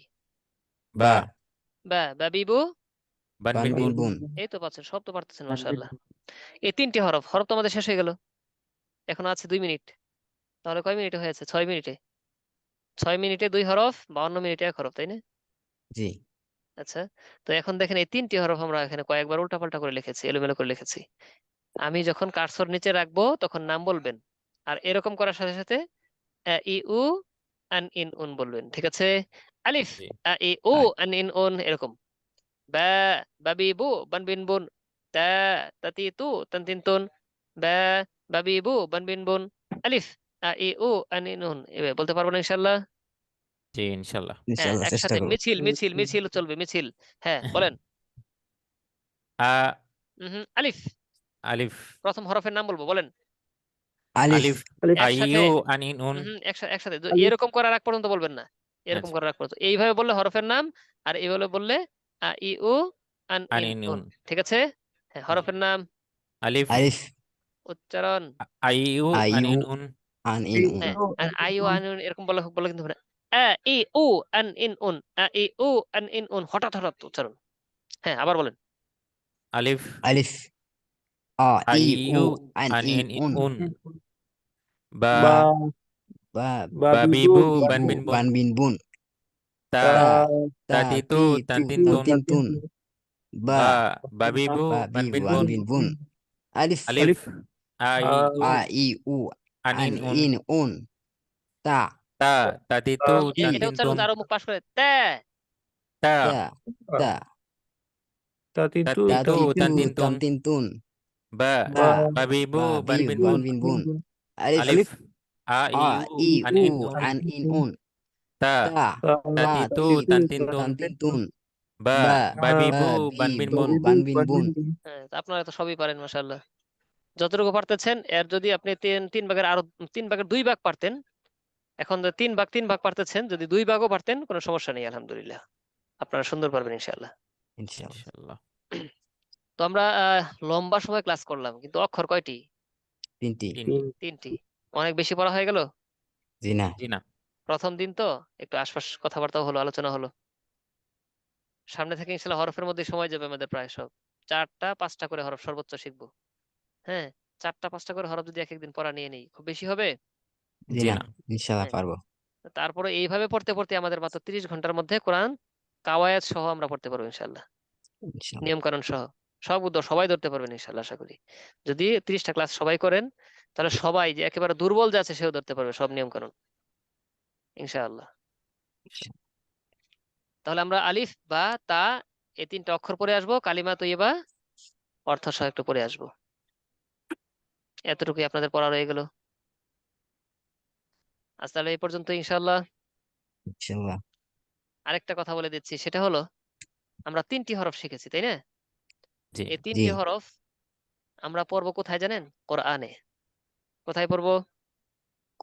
বা, বা, বা, বিবু। বান, বান বিন, বিন বুন। বুন। এই তো পাচ্ছেন, সব তো পারতেছেন, মাশাআল্লাহ। এই 3টি হরফ হরফ তো আমাদের শেষ হয়ে গেল। এখন আছে 2 মিনিট। তাহলে কয় মিনিটে হয়েছে? 6 মিনিটে। 6 মিনিটে 2 হরফ, 52 মিনিটে 1 হরফ, তাই না? জি আচ্ছা, তো এখন দেখেন এই 3টি হরফ আমরা এখানে কয়েকবার উল্টাপাল্টা করে লিখেছি, এলোমেলো করে লিখেছি। আমি যখন কার্সর নিচে রাখবো তখন নাম বলবেন, আর এরকম করার সাথে সাথে ই উ আন ইন উন বলবেন। ঠিক আছে? আলিফ, জি, ই উ আ- আন ইন উন, এরকম। বা, বাবি বু, বান বিন বুন। তা, তাতি তু, তান তিন তুন। বা, বাবি বু, বান বিন বুন। আলিফ, ই উ আন ইন উন। এভাবে বলতে পারবো না ইনশাল্লাহ? জি, ইনশাল্লাহ। হ্যাঁ, ইনশাআল্লাহ চেষ্টা একসাথে করব। মিছিল মিছিল মিছিল চলবে, মিছিল। হ্যাঁ, বলেন। আ, আলিফ। আলিফ, প্রথম হরফের নাম বলবো, বলেন। আলিফ আলিফ, একসাথে। আইউ, আনিন, উন। একসাথে একসাথে এরকম করার আগ পর্যন্ত বলবেন না। এরকম আচ্ছা, করার আগ পর্যন্ত এইভাবে বললে হরফের নাম, আর এইভাবে বললে ই উ আন ইন আনিন, উন। উন। ঠিক আছে? হ্যাঁ, জি, হরফের নাম, আলিফ, আলিফ উচ্চারণ। আইউ, আইউ আনিন, উন। আন ইন উন। হ্যাঁ, আর আই উ আন ইন এরকম বলা বলা কিন্তু হবে না। ই উ আন ইন উন, ই উ আন ইন উন, হঠাৎ হঠাৎ উচ্চারণ। হ্যাঁ, আবার বলেন। আলিফ, আলিফ ই উ আইউ, আন ইন আনিন, উন। উন। বা, বা বাবিবু, বান, বিবু বিন, বুন। বান বিন বুন। তা, তা তা তাতি, তু, তি তান, তু তিন, তান তুন। তিন তুন। বা বা, বাবিবু, বা বান, বিবু বিন, বান বুন। বিন বুন। আলিফ আলিফ, আইউ, ই উ আন আনিন, উন। ইন উন। তা তা, তাতি, তু, তান, এটা তিন, উচ্চারণ তুন। করতে আরো মুখ পাশ করে তে। তা, তা তা তাতি, তা তু, তি তু তান, তিন, তান তুন। তিন তুন। বা, বা বাবিবু, বা বান, বিবু বিন, বান বুন। বিন বুন। আলিফ আলিফ, আ আইউ, ই উ আনিন, উন। আন ইন উন। তা, তা তা তাতি, তু, তি তান, তু তিন, তুন। তান তিন তুন। বা, বা বা বাবিবু, বান, বিন, বিবু বুন। বান বিন বুন। হ্যাঁ, তা আপনারা তো সবই পারেন, মাশাআল্লাহ। যতটুকু পারতেছেন এর যদি আপনি তিন ভাগের আরো 3 ভাগের 2 ভাগ পারতেন। এখন তো 3 ভাগ পারতেছেন, যদি 2 ভাগও পারতেন কোনো সমস্যা নেই, আলহামদুলিল্লাহ। আপনারা সুন্দর পারবেন ইনশাআল্লাহ। ইনশাআল্লাহ। ইনশাল্লাহ। তো আমরা লম্বা সময় ক্লাস করলাম, কিন্তু অক্ষর কয়টি? তিনটি। 3টি। অনেক বেশি পড়া হয়ে গেল। জি না। জি না। প্রথম দিন তো একটু আশপাশ কথাবার্তাও হলো, আলোচনা হলো। সামনে থেকে ইনশাআল্লাহ হরফের মধ্যে সময় যাবে আমাদের প্রায় সব। 4টা 5টা করে হরফ সর্বোচ্চ শিখবো। হ্যাঁ, 4টা 5টা করে হরফ যদি এক একদিন পড়া নিয়ে নেই, খুব বেশি হবে? জি জি না না। ইনশাআল্লাহ হ্যাঁ, পারবো। তারপরে এইভাবে পড়তে পড়তে আমাদের মাত্র 30 ঘন্টার মধ্যে কোরআন কাওয়ায়াত সহ আমরা পড়তে পারবো ইনশাআল্লাহ। ইনশাআল্লাহ। নিয়ম কানুন সহ সব সবাই ধরতে পারবেন ইনশাআল্লাহ, আশা করি। যদি 30টা ক্লাস সবাই করেন, তাহলে সবাই, যে একেবারে দুর্বল যে আছে সেও ধরতে পারবে সব নিয়ম কানুন ইনশাআল্লাহ। তাহলে আমরা আলিফ বা তা এই 3টা অক্ষর পড়ে আসবো, কালিমা তৈয়বা অর্থ সহ একটু পড়ে আসবো। এতটুকুই আপনাদের পড়া রয়ে গেল। আজ তাহলে এই পর্যন্ত ইনশাআল্লাহ। ইনশাআল্লাহ। আরেকটা কথা বলে দিচ্ছি, সেটা হলো আমরা 3টি হরফ শিখেছি, তাই না? জি এই জি 3টি হরফ আমরা পড়বো কোথায় জানেন? কোরআনে। কোথায় পড়বো?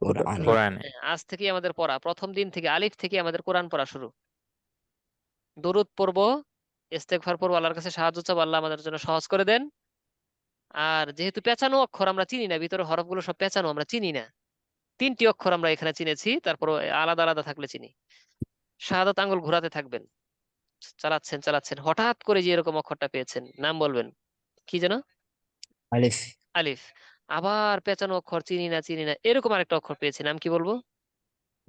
কোরআনে। কোরআনে। আজ থেকে আমাদের পড়া, প্রথম দিন থেকে আলিফ থেকে আমাদের কোরআন পড়া শুরু। দরুদ পড়বো, ইস্তেগফার পড়বো, আল্লাহর কাছে সাহায্য চাবো, আল্লাহ আমাদের জন্য সহজ করে দেন। আর যেহেতু পেঁচানো অক্ষর আমরা চিনি না, ভিতরে হরফগুলো সব পেঁচানো, আমরা চিনি না। 3টি অক্ষর আমরা এখানে চিনেছি, তারপর আলাদা আলাদা থাকলে চিনি। শাহাদাত আঙ্গুল ঘোরাতে থাকবেন, চালাচ্ছেন চালাচ্ছেন, হঠাৎ করে যে এরকম অক্ষরটা পেয়েছেন, নাম বলবেন কি যেন? আলিফ। আলিফ। আবার পেঁচানো অক্ষর, চিনি না চিনি না, এরকম আরেকটা অক্ষর পেয়েছি, নাম কি বলবো?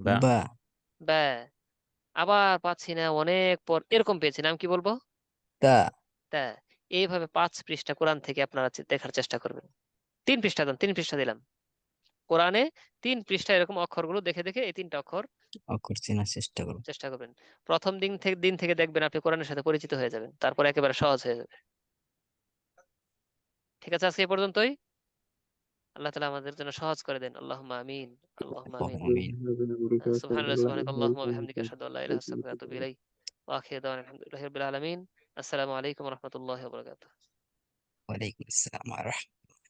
বা। বা। ব্যা। আবার পাচ্ছি না, অনেক পর এরকম পেয়েছি, নাম কি বলবো? তা। তা। এইভাবে 5 পৃষ্ঠা কোরআন থেকে আপনারা দেখার চেষ্টা করবেন। 3 পৃষ্ঠা দেন, 3 পৃষ্ঠা দিলাম কোরআনে। 3 পৃষ্ঠা এরকম অক্ষরগুলো দেখে দেখে এই 3টা অক্ষর অক্ষর চেনার চেষ্টা করো। চেষ্টা করবেন। প্রথম দিন থেকে দেখবেন আপনি কোরআনের সাথে পরিচিত হয়ে যাবেন, তারপর একেবারে সহজ হয়ে যাবে। ঠিক আছে, আজকে এই পর্যন্তই। আল্লাহ তাআলা আমাদের জন্য সহজ করে দেন। আল্লাহুম্মা আমিন। আল্লাহুম্মা আমিন। আমিন। সুবহানাল্লাহ, সুবহানাকাল্লাহুম্মা ওয়া বিহামদিকা আশহাদু আল্লা ইলাহা ইল্লা আনতা আস্তাগফিরুকা ওয়া আতুবু ইলাইক। ওয়া আখিরু দাওয়ানা আলহামদুলিল্লাহি রাব্বিল আলামিন। আসসালামু আলাইকুম ওয়া রাহমাতুল্লাহি ওয়া বারাকাতুহু। ওয়ালাইকুম আসসালাম ওয়া রাহমাতুল্লাহ।